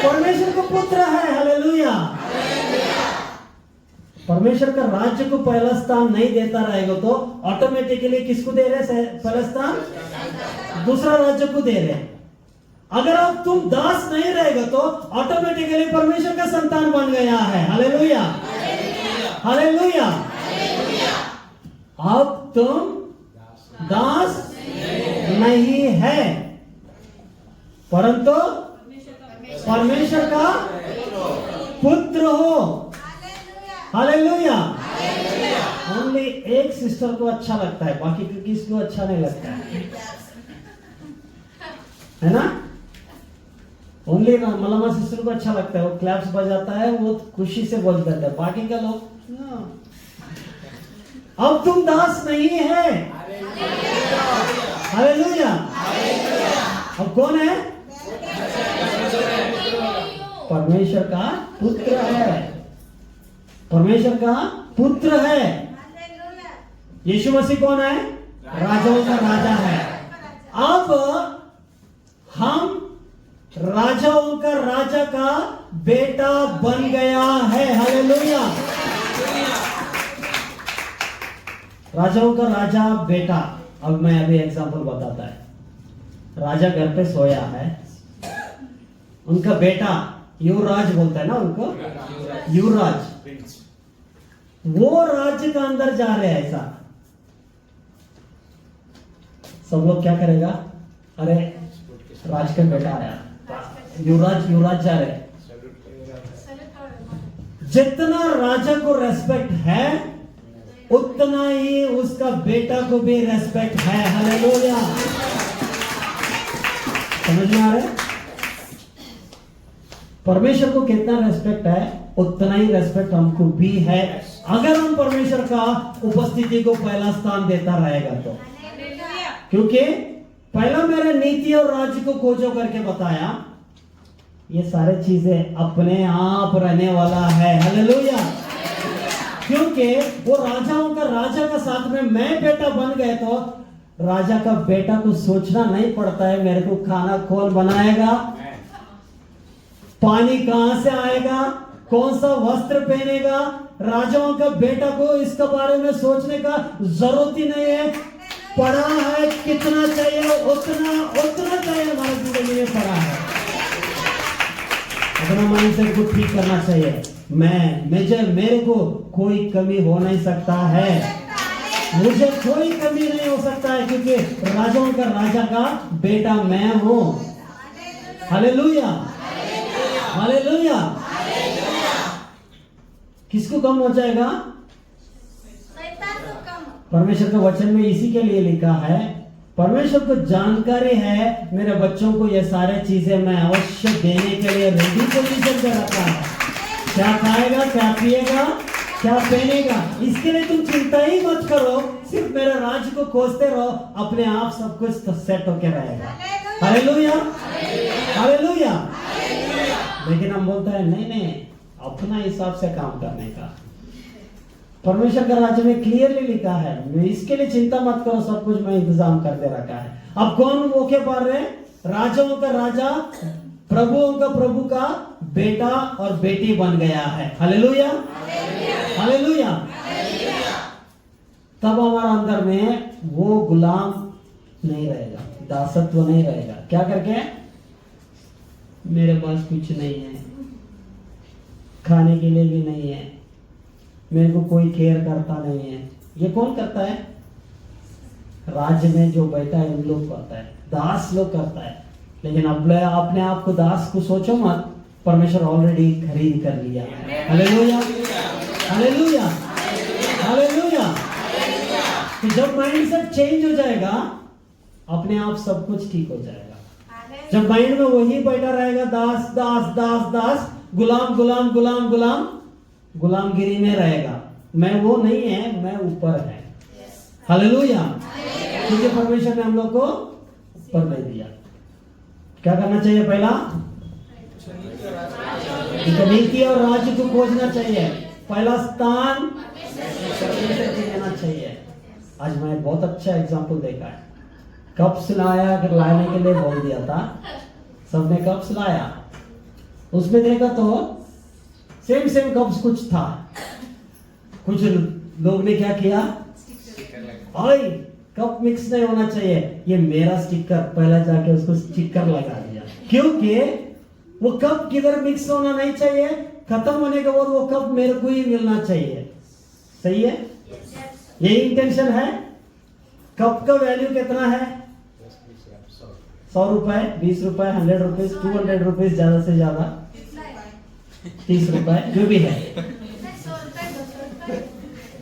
परमेश्वर का पुत्र है। हालेलुया। परमेश्वर का राज्य को पहला स्थान नहीं देता रहेगा तो ऑटोमेटिकली किसको दे रहे पहला स्थान? दूसरा राज्य को दे रहे। अगर अब तुम दास नहीं रहेगा तो ऑटोमेटिकली परमेश्वर का संतान बन गया है। Hallelujah, hallelujah. अब तुम दास नहीं है परंतु परमेश्वर का पुत्र हो। हालेलुया। ओनली एक सिस्टर को अच्छा लगता है, बाकी किसी को अच्छा नहीं लगता है ना? ओनली मलमा सिस्टर को अच्छा लगता है, वो क्लैप्स बजाता है, वो खुशी से बोल देता है। बाकी का लोग अब तुम दास नहीं है। हालेलुया। अब कौन है? परमेश्वर का पुत्र है। परमेश्वर का पुत्र है। यीशु मसीह कौन है? राजाओं का राजा है। अब हम राजाओं का राजा का बेटा बन गया है। हालेलुया। राजाओं का राजा बेटा। अब मैं अभी एग्जांपल बताता है। राजा घर पे सोया है, उनका बेटा युवराज बोलता है ना उनको, युवराज। वो राज्य का अंदर जा रहे हैं। ऐसा सब लोग क्या करेगा? अरे राज का बेटा आया, युवराज जा रहे। जितना राजा को रेस्पेक्ट है उतना ही उसका बेटा को भी रेस्पेक्ट है। हालेलुया। समझ में आ रहा है? परमेश्वर को कितना रेस्पेक्ट है उतना ही रेस्पेक्ट हमको भी है, अगर हम परमेश्वर का उपस्थिति को पहला स्थान देता रहेगा तो। क्योंकि पहला मेरे नीति और राज्य को खोजो करके बताया, ये सारे चीजें अपने आप रहने वाला है। हालेलुया। क्योंकि वो राजाओं का राजा का साथ में मैं बेटा बन गए तो राजा का बेटा को सोचना नहीं पड़ता है मेरे को खाना कौन बनाएगा, पानी कहां से आएगा, कौन सा वस्त्र पहनेगा। राजाओं का बेटा को इसके बारे में सोचने का जरूरत ही नहीं है। पढ़ा है कितना चाहिए उतना चाहिए, हमारे जिंदगी में पढ़ा है। अपना माइंडसेट को ठीक करना चाहिए। मेरे को कोई कमी हो नहीं सकता है, मुझे कोई कमी नहीं हो सकता है, क्योंकि राजाओं का राजा का बेटा मैं हूं। हालेलुया। हालेलुया। किसको कम हो जाएगा? परमेश्वर के वचन में इसी के लिए लिखा है, परमेश्वर को जानकारी है मेरे बच्चों को ये सारे चीजें मैं अवश्य देने के लिए रेडी पोजीशन पे रखा है। क्या खाएगा, क्या पिएगा, क्या पहनेगा, इसके लिए तुम चिंता ही मत करो, सिर्फ मेरे राज्य को खोजते रहो, अपने आप सब कुछ तो सेट होके रहेगा। हालेलुया। हालेलुया। लेकिन हम बोलते हैं नहीं अपना हिसाब से काम करने का। परमेश्वर का राज्य में क्लियरली लिखा है, मैं इसके लिए चिंता मत करो, सब कुछ मैं इंतजाम कर दे रखा है। अब कौन मौके पर रहे? राजाओं का राजा, प्रभुओं का प्रभु का बेटा और बेटी बन गया है। हालेलुया। हालेलुया। तब हमारे अंदर में वो गुलाम नहीं रहेगा, दासत्व नहीं रहेगा। क्या करके? मेरे पास कुछ नहीं है, खाने के लिए भी नहीं है, मेरे को कोई केयर करता नहीं है। ये कौन करता है? राज्य में जो बैठा है उन लोग करता है, दास लोग करता है। लेकिन अब अपने आप को दास को सोचो मत, परमेश्वर ऑलरेडी खरीद कर लिया है। हालेलुया। हालेलुया। हालेलुया। तो जब माइंडसेट चेंज हो जाएगा अपने आप सब कुछ ठीक हो जाएगा। जब माइंड में वही बैठा रहेगा दास दास दास दास, गुलाम गुलाम गुलाम गुलाम, गुलामगिरी में रहेगा। मैं वो नहीं है, मैं ऊपर है। हालेलुया। क्योंकि परमेश्वर ने हम लोग को ऊपर नहीं दिया। क्या करना चाहिए? पहला नीति और राज्य को खोजना चाहिए, पहला स्थान देना चाहिए। आज मैं बहुत अच्छा एग्जांपल देखा है। कप्स लाया, अगर लाने के लिए बोल दिया था, सबने कप्स लाया, उसमें देखा तो सेम कप्स कुछ था। कुछ लोग ने क्या किया, भाई कप मिक्स नहीं होना चाहिए, ये मेरा स्टिकर, पहले जाके उसको स्टिकर लगा दिया। क्योंकि वो कप किधर मिक्स होना नहीं चाहिए, खत्म होने के बाद वो कप मेरे को ही मिलना चाहिए। सही है? यही इंटेंशन है। कप का वैल्यू कितना है? 100 रुपए, 20 रुपए, 100 रुपीज, 200 रुपीज, ज्यादा से ज्यादा 30 रुपए, जो भी है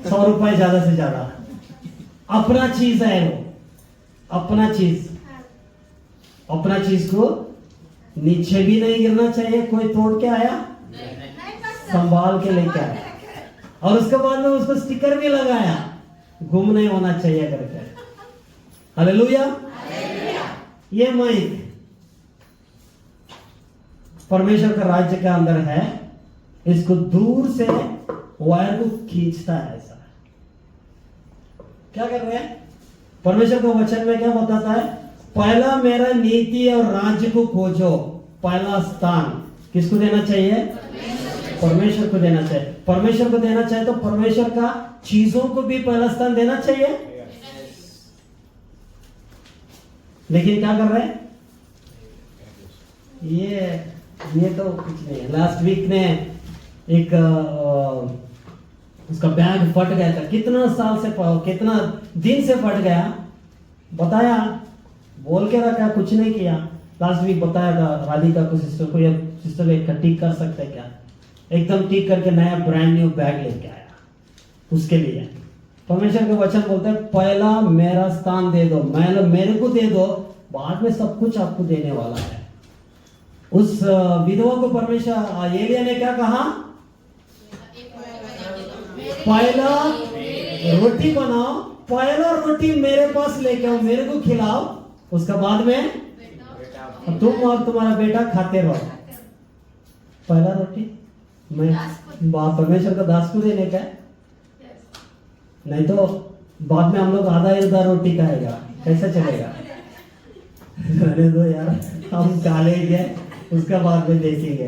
100 रुपए ज्यादा से ज्यादा। अपना चीज है वो, अपना चीज को नीचे भी नहीं गिरना चाहिए। कोई तोड़ के आया, संभाल के लेके आया, और उसके बाद में उसको स्टिकर भी लगाया, गुम नहीं होना चाहिए करके। हालेलुया। ये माइक परमेश्वर का राज्य के अंदर है, इसको दूर से वायर को खींचता है। ऐसा क्या कर रहे हैं? परमेश्वर का वचन में क्या बताता है? पहला मेरा नीति और राज्य को खोजो। पहला स्थान किसको देना चाहिए? परमेश्वर को देना चाहिए। परमेश्वर को देना चाहिए तो परमेश्वर का चीजों को भी पहला स्थान देना चाहिए। लेकिन क्या कर रहे हैं? ये तो कुछ नहीं है। लास्ट वीक ने एक उसका बैग फट गया था, कितना साल से कितना दिन से फट गया, बताया, बोल के रखा, कुछ नहीं किया। लास्ट वीक बताया था राधिका को, सिस्टर को, ये सिस्टर एक ठीक कर सकते क्या, एकदम ठीक करके नया ब्रांड न्यू बैग लेके आया उसके लिए। परमेश्वर के वचन बोलते हैं पहला मेरा स्थान दे दो, मेरे को दे दो, बाद में सब कुछ आपको देने वाला है। उस विधवा को परमेश्वर एलिया ने क्या कहा, पहला रोटी बनाओ, पहला रोटी मेरे पास लेके आओ, मेरे को खिलाओ, उसका बाद में तुम और तुम्हारा बेटा खाते रहो। पहला रोटी मैं परमेश्वर का दास को देने का है, नहीं तो बाद में हम लोग आधा रोटी खाएगा, कैसा चलेगा। अरे दो यार, हम खालेंगे, उसका बाद में देखेंगे।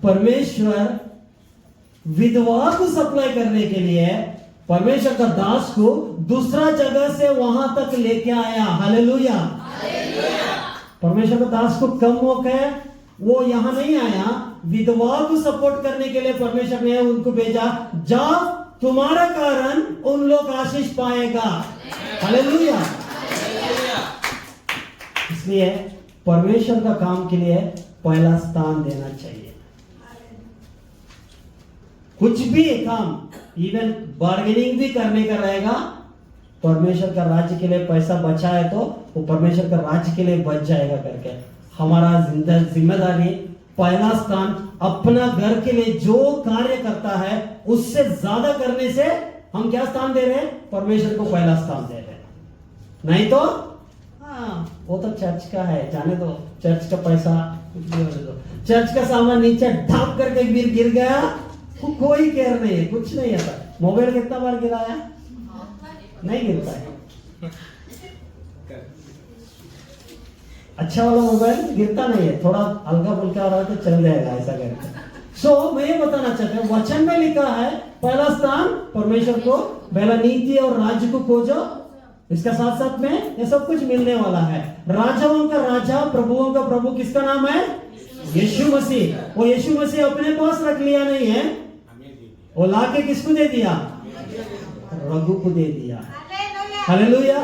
परमेश्वर विधवा को सप्लाई करने के लिए परमेश्वर का दास को दूसरा जगह से वहां तक लेके आया। हालेलुया। परमेश्वर का दास को कम मौका है, वो यहां नहीं आया, विधवा को सपोर्ट करने के लिए परमेश्वर ने उनको भेजा, जाओ तुम्हारा कारण उन लोग आशीष पाएगा। हालेलुया। इसलिए परमेश्वर का काम के लिए पहला स्थान देना चाहिए। कुछ भी काम, इवन बार्गेनिंग भी करने का रहेगा, परमेश्वर का राज्य के लिए पैसा बचा है तो वो परमेश्वर का राज्य के लिए बच जाएगा करके हमारा जिम्मेदारी पहला स्थान अपना घर के लिए जो कार्य करता है उससे ज्यादा करने से हम क्या स्थान दे रहे हैं, परमेश्वर को पहला स्थान दे रहे हैं। नहीं तो हाँ वो तो चर्च का है, जाने दो, चर्च का पैसा, चर्च का सामान नीचे ढाप करके गिर गया, कोई केयर नहीं है, कुछ नहीं आता। मोबाइल कितना बार गिराया, नहीं गिरता है, अच्छा वाला मोबाइल गिरता नहीं है, थोड़ा हल्का फुल्का रहा तो चल जाएगा ऐसा करके। मैं ये बताना चाहता हूँ, वचन में लिखा है पहला स्थान परमेश्वर को, पहला नीति और राज्य को खोजो, इसका साथ साथ में ये सब कुछ मिलने वाला है। राजाओं का राजा, प्रभुओं का प्रभु किसका नाम है, यीशु मसीह। वो यीशु मसीह अपने पास रख लिया नहीं है, वो लाके किसको दे दिया, रघु को दे दिया। Hallelujah,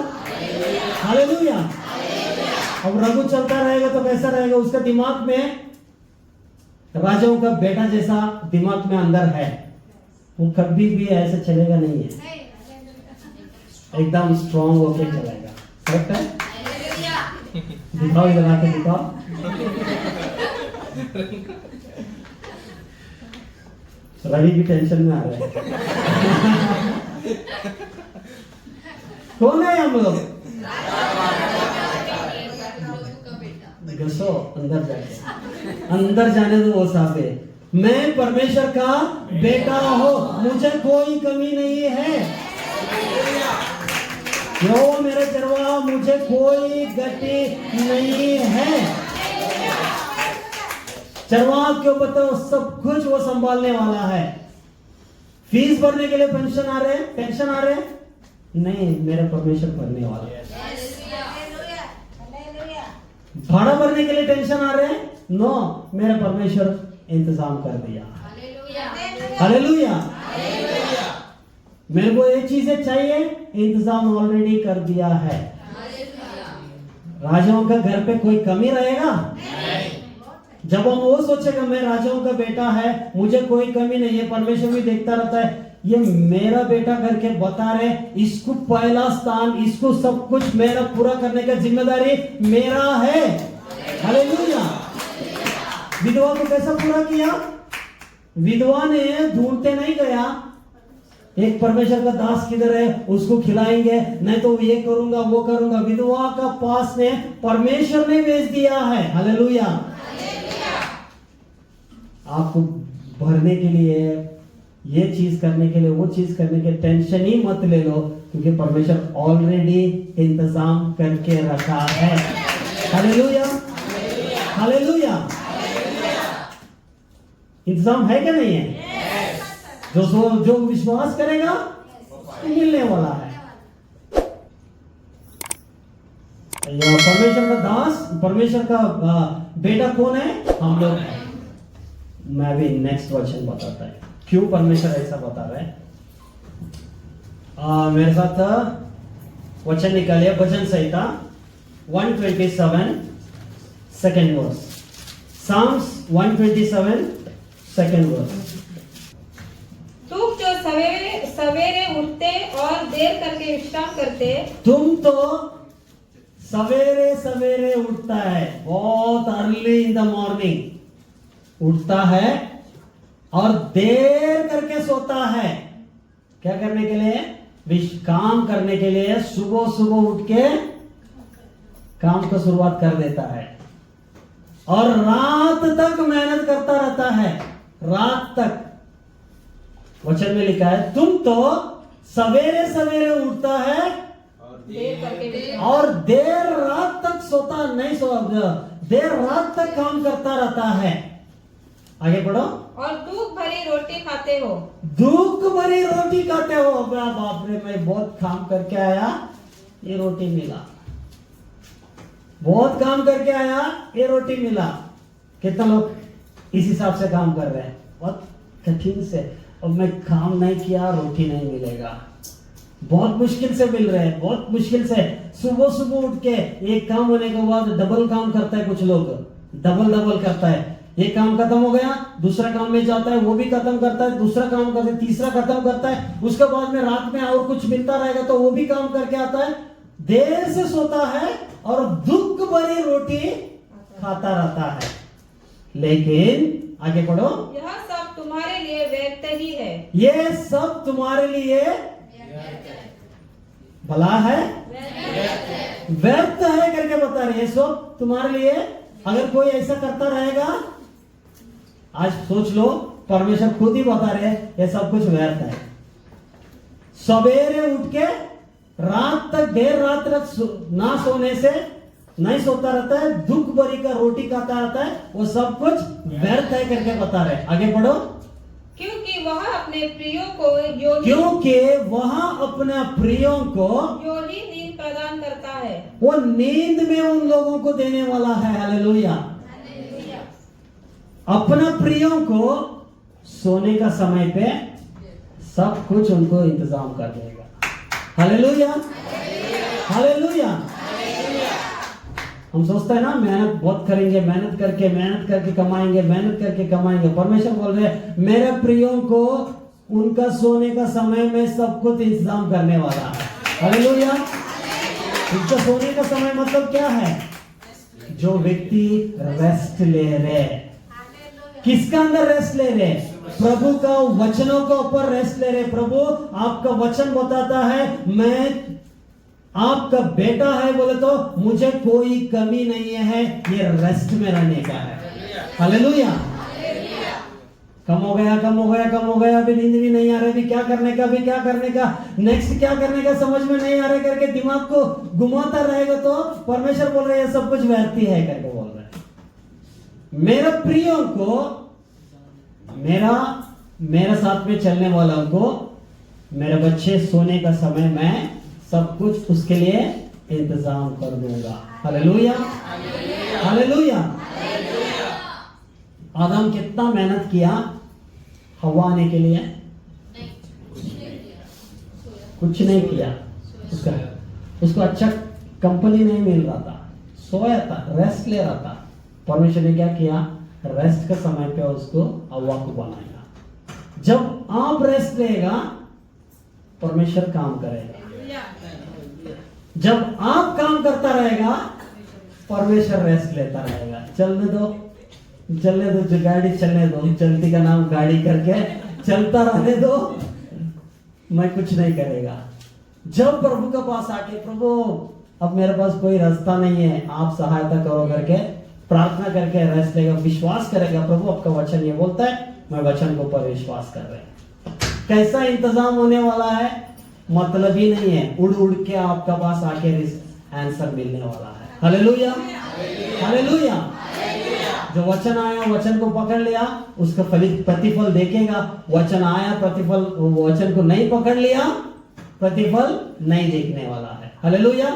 hallelujah. अब रघु चलता रहेगा तो कैसा रहेगा, उसका दिमाग में राजाओं का बेटा जैसा दिमाग में अंदर है, वो कभी भी ऐसे चलेगा नहीं है, एकदम स्ट्रॉन्ग होकर चलेगा। करेक्ट है, दिखाओ, इधर आके दिखाओ। रवि भी टेंशन में आ रहा है। कौन है हम लोग, घसो अंदर जाके, अंदर जाने दो, वो साहब है, मैं परमेश्वर का बेटा हो, मुझे कोई कमी नहीं है, यो मेरे चरवाहा, मुझे कोई गति नहीं है। चरवाहा क्यों बताओ, सब कुछ वो संभालने वाला है। फीस भरने के लिए पेंशन आ रहे हैं, पेंशन आ रहे हैं, नहीं, मेरे परमेश्वर भरने वाला है। भाड़ा भरने के लिए टेंशन आ रहे हैं, नो, मेरे परमेश्वर इंतजाम कर दिया। हालेलुया। मेरे को ये चीजें चाहिए, इंतजाम ऑलरेडी कर दिया है। राजाओं का घर पे कोई कमी रहेगा, जब हम वो सोचेगा मैं राजाओं का बेटा है, मुझे कोई कमी नहीं है, परमेश्वर भी देखता रहता है, ये मेरा बेटा करके बता रहे, इसको पहला स्थान, इसको सब कुछ मेरा पूरा करने का जिम्मेदारी मेरा है। हालेलुया। विधवा को कैसा पूरा किया, विधवा ने ढूंढते नहीं गया, एक परमेश्वर का दास किधर है, उसको खिलाएंगे, नहीं तो ये करूंगा वो करूंगा, विधवा का पास ने परमेश्वर ने भेज दिया है। हालेलुया। आपको भरने के लिए, ये चीज करने के लिए, वो चीज करने के टेंशन ही मत ले लो, क्योंकि परमेश्वर ऑलरेडी इंतजाम करके रखा है। Hallelujah, hallelujah. इंतजाम है क्या नहीं है, जो विश्वास करेगा तो मिलने वाला है। परमेश्वर का दास, परमेश्वर का बेटा कौन है, हम लोग हैं। मैं भी नेक्स्ट वचन बताता है क्यों परमेश्वर ऐसा बता रहा है। मेरे साथ वचन निकालिए, Bhajan Samhita 127 second verse. Psalms 127 second verse. तुम जो सवेरे सवेरे उठते और देर करके विश्राम करते, तुम तो सवेरे सवेरे उठता है, बहुत अर्ली इन द मॉर्निंग उठता है और देर करके सोता है। क्या करने के लिए? काम करने के लिए सुबह सुबह उठ के काम को शुरुआत कर देता है और रात तक मेहनत करता रहता है, रात तक। वचन में लिखा है तुम तो सवेरे सवेरे उठता है देर करके और देर रात तक सोता नहीं, देर रात तक काम करता रहता है। आगे बढ़ो। और दुख भरी रोटी खाते हो। दुख भरी रोटी खाते हो। बाप रे, मैं बहुत काम करके आया, ये रोटी मिला। बहुत काम करके आया, ये रोटी मिला। कितना लोग इस हिसाब से काम कर रहे हैं? बहुत कठिन से, अब मैं काम नहीं किया, रोटी नहीं मिलेगा। बहुत मुश्किल से मिल रहे हैं, बहुत मुश्किल से। सुबह सुबह उठ के एक काम होने के बाद डबल काम करता है, कुछ लोग डबल करता है। एक काम खत्म हो गया, दूसरा काम में जाता है, वो भी खत्म करता है, दूसरा काम करता है, तीसरा खत्म करता है, उसके बाद में रात में और कुछ मिलता रहेगा तो वो भी काम करके आता है। देर से सोता है और दुख भरी रोटी खाता रहता है। लेकिन आगे पढ़ो। यह सब तुम्हारे लिए व्यर्थ ही है। ये सब तुम्हारे लिए भला है, व्यर्थ है करके बता रहे हैं। सब तुम्हारे लिए, अगर कोई ऐसा करता रहेगा, आज सोच लो, परमेश्वर खुद ही बता रहे हैं ये सब कुछ व्यर्थ है। सवेरे उठ के रात तक, देर रात तक ना सोने से नहीं सोता रहता है, दुख भरी का रोटी खाता रहता है, वो सब कुछ व्यर्थ है करके बता रहे। आगे पढ़ो। क्योंकि वह अपने प्रियो को योनि नींद प्रदान करता है। वो नींद में उन लोगों को देने वाला है। हालेलुया। अपना प्रियों को सोने का समय पे सब कुछ उनको इंतजाम कर देगा। Hallelujah, hallelujah. हम सोचते हैं ना, मेहनत बहुत करेंगे, मेहनत करके कमाएंगे, मेहनत करके कमाएंगे। परमेश्वर बोल रहे हैं मेरे प्रियों को उनका सोने का समय में सब कुछ इंतजाम करने वाला है। हालेलुया। उनका सोने का समय मतलब क्या है? जो व्यक्ति रेस्ट ले रहे, किसका अंदर रेस्ट ले रहे? प्रभु का वचनों के ऊपर रेस्ट ले रहे। प्रभु आपका वचन बताता है मैं आपका बेटा है, बोले तो मुझे कोई कमी नहीं है, ये रेस्ट में रहने का है। हालेलुया। कम हो गया, अभी नींद भी नहीं आ रही, अभी क्या करने का, नेक्स्ट क्या करने का समझ में नहीं आ रहा करके दिमाग को घुमाता रहेगा तो परमेश्वर बोल रहे हैं सब कुछ व्यर्थ है करके बोल रहे हैं। मेरे प्रियों को, मेरा साथ में चलने वालों को, मेरे बच्चे सोने का समय मैं सब कुछ उसके लिए इंतजाम कर दूंगा। Hallelujah, hallelujah. आदम कितना मेहनत किया हवा आने के लिए? कुछ नहीं किया। उसको अच्छा कंपनी नहीं मिल रहा था, सोया था, रेस्ट ले रहा था। परमेश्वर ने क्या किया? रेस्ट का समय पे उसको हवा को बनाया। जब आप रेस्ट लेगा परमेश्वर काम करेगा। जब आप काम करता रहेगा परमेश्वर रेस्ट लेता रहेगा। चलने दो, जो गाड़ी चलने दो, चलती का नाम गाड़ी करके चलता रहने दो, मैं कुछ नहीं करेगा। जब प्रभु के पास आके प्रभु अब मेरे पास कोई रास्ता नहीं है, आप सहायता करो करके प्रार्थना करके रेस्ट लेगा, विश्वास करेगा प्रभु आपका वचन ये बोलता है, मैं वचन के ऊपर विश्वास कर रहे हैं। कैसा इंतजाम होने वाला है मतलब ही नहीं है, उड़ उड़ के आपका पास आके आंसर मिलने वाला है। Hallelujah, hallelujah. जो वचन आया वचन को पकड़ लिया उसका प्रतिफल देखेगा। वचन आया प्रतिफल, वचन को नहीं पकड़ लिया प्रतिफल नहीं देखने वाला है। Hallelujah,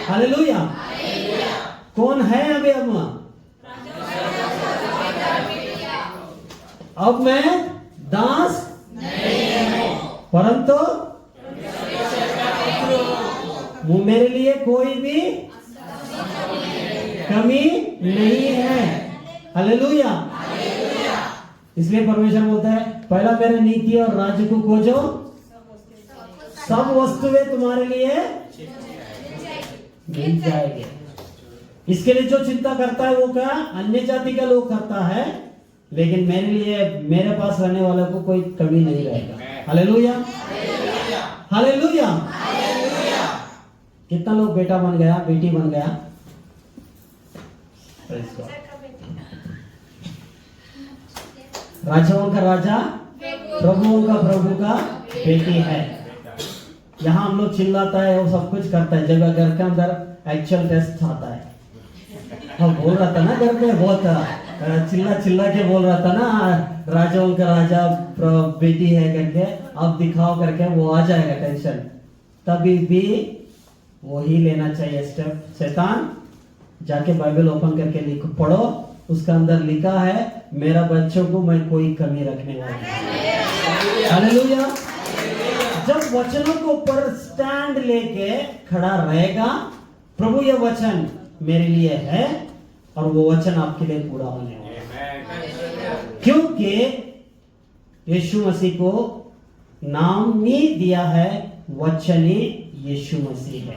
hallelujah. कौन है अभी? अब मैं दास नहीं हूं परंतु वो मेरे लिए कोई भी कमी नहीं है। हालेलुया। इसलिए परमेश्वर बोलता है पहला मेरे नीति और राज्य को खोजो, सब वस्तुएं तुम्हारे लिए मिल जाएंगे। इसके लिए जो चिंता करता है वो क्या अन्य जाति का लोग करता है, लेकिन मेरे लिए मेरे पास रहने वाले को कोई कमी नहीं रहेगा। Hallelujah, hallelujah. कितना लोग बेटा बन गया, बेटी बन गया? राजाओं का राजा, प्रभुओं का प्रभु का बेटी है। यहाँ हम लोग चिल्लाता है, वो सब कुछ करता है, जब घर के अंदर एक्चुअल टेस्ट आता है। हम बोल रहा था ना घर पे, बहुत चिल्ला चिल्ला के बोल रहा था ना, राजाओं का राजा बेटी है करके, अब दिखाओ करके वो आ जाएगा टेंशन। तभी भी वही लेना चाहिए स्टेप। शैतान जाके बाइबल ओपन करके लिखो, पढ़ो, उसका अंदर लिखा है मेरा बच्चों को मैं कोई कमी रखने वाला नहीं। हालेलुया। जब वचनों के ऊपर स्टैंड लेके खड़ा रहेगा, प्रभु ये वचन मेरे लिए है और वो वचन आपके लिए पूरा होने वाला है, क्योंकि यीशु मसीह को नाम ही दिया है, वचन ही यीशु मसीह है।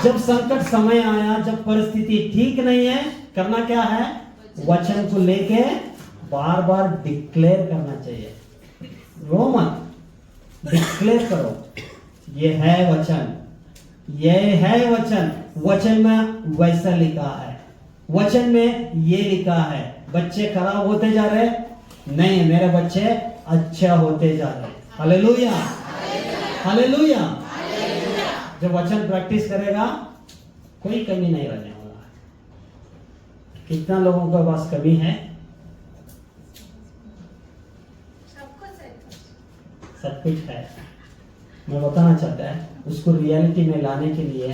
जब संकट समय आया, जब परिस्थिति ठीक नहीं है, करना क्या है? वचन को लेके बार बार डिक्लेयर करना चाहिए। रो मत, डिक्लेयर करो, ये है वचन, ये है वचन। वचन में वैसा लिखा है, वचन में ये लिखा है। बच्चे खराब होते जा रहे नहीं, मेरे बच्चे अच्छा होते जा रहे। Hallelujah, hallelujah. जब वचन प्रैक्टिस करेगा कोई कमी नहीं रहने वाला है। कितना लोगों के पास कमी है? सब कुछ है। मैं बताना चाहता है उसको रियलिटी में लाने के लिए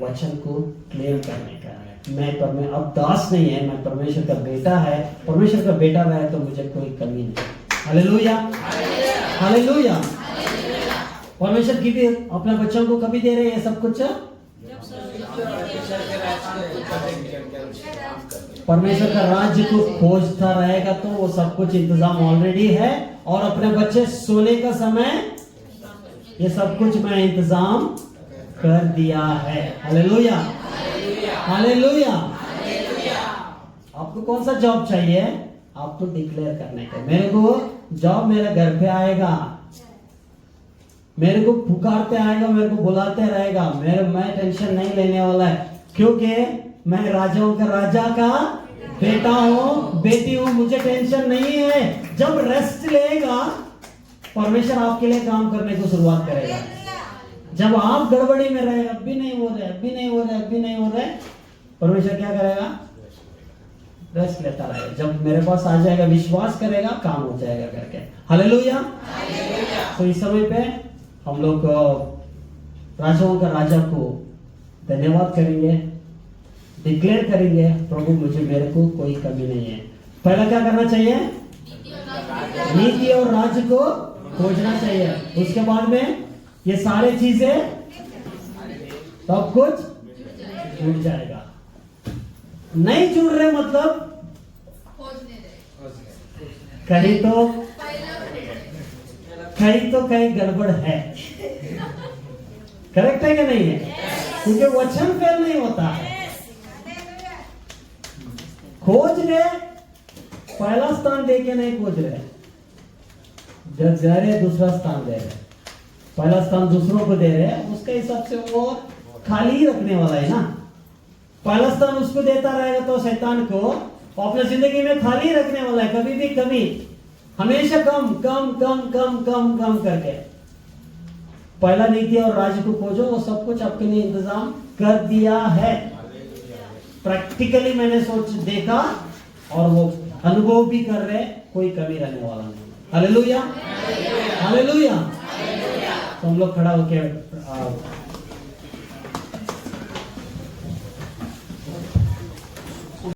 वचन को क्लेम करने का है। मैं अब दास नहीं है, मैं परमेश्वर का बेटा है। परमेश्वर का बेटा रहे तो मुझे कोई कमी नहीं। Hallelujah, hallelujah. परमेश्वर की भी अपने बच्चों को कभी दे रहे हैं सब कुछ? परमेश्वर का राज्य को खोजता रहेगा तो वो सब कुछ इंतजाम ऑलरेडी है। और अपने बच्चे सोने का समय ये सब कुछ मैं इंतजाम कर दिया है। Hallelujah, hallelujah. आपको कौन सा जॉब चाहिए? आपको डिक्लेयर करने का, मेरे को जॉब मेरे घर पे आएगा, मेरे को पुकारते आएगा, मेरे को बुलाते रहेगा। मैं टेंशन नहीं लेने वाला है, क्योंकि मैं राजाओं का राजा का बेटा हूँ, बेटी हूँ, मुझे टेंशन नहीं है। जब रेस्ट लेगा परमेश्वर आपके लिए काम करने को शुरुआत करेगा। जब आप गड़बड़ी में रहे, अब भी नहीं हो रहे, अब भी नहीं हो रहे, अब भी नहीं हो रहे, परमेश्वर क्या करेगा? रेस्ट लेता रहेगा। जब मेरे पास आ जाएगा, विश्वास करेगा, काम हो जाएगा करके। हालेलुया। तो इस समय पे हम लोग राजाओं का राजा को धन्यवाद करेंगे, डिक्लेयर करेंगे, प्रभु मुझे मेरे को कोई कमी नहीं है। पहला क्या करना चाहिए? नीति और राज्य को खोजना चाहिए। उसके बाद में ये सारे चीजें सब कुछ जुड़ जाएगा। नहीं जुड़ रहे मतलब कहीं तो कहीं गड़बड़ है। करेक्ट है कि नहीं है? क्योंकि वचन फेल नहीं होता है। खोज रहे, पहला स्थान दे के नहीं खोज रहे, जब जा रहे दूसरा स्थान दे रहे। पहला स्थान दूसरों को दे रहे, उसके हिसाब से वो खाली ही रखने वाला है ना। पहला स्थान उसको देता रहेगा तो शैतान को अपने जिंदगी में खाली रखने वाला है। कभी भी कमी, हमेशा कम कम कम कम कम कम करके। पहला नीति और राज्य को खोजो, वो सब कुछ आपके लिए इंतजाम कर दिया है। प्रैक्टिकली मैंने सोच देखा और वो अनुभव भी कर रहे, कोई कमी रहने वाला नहीं। Hallelujah, hallelujah. तो हम लोग खड़ा होके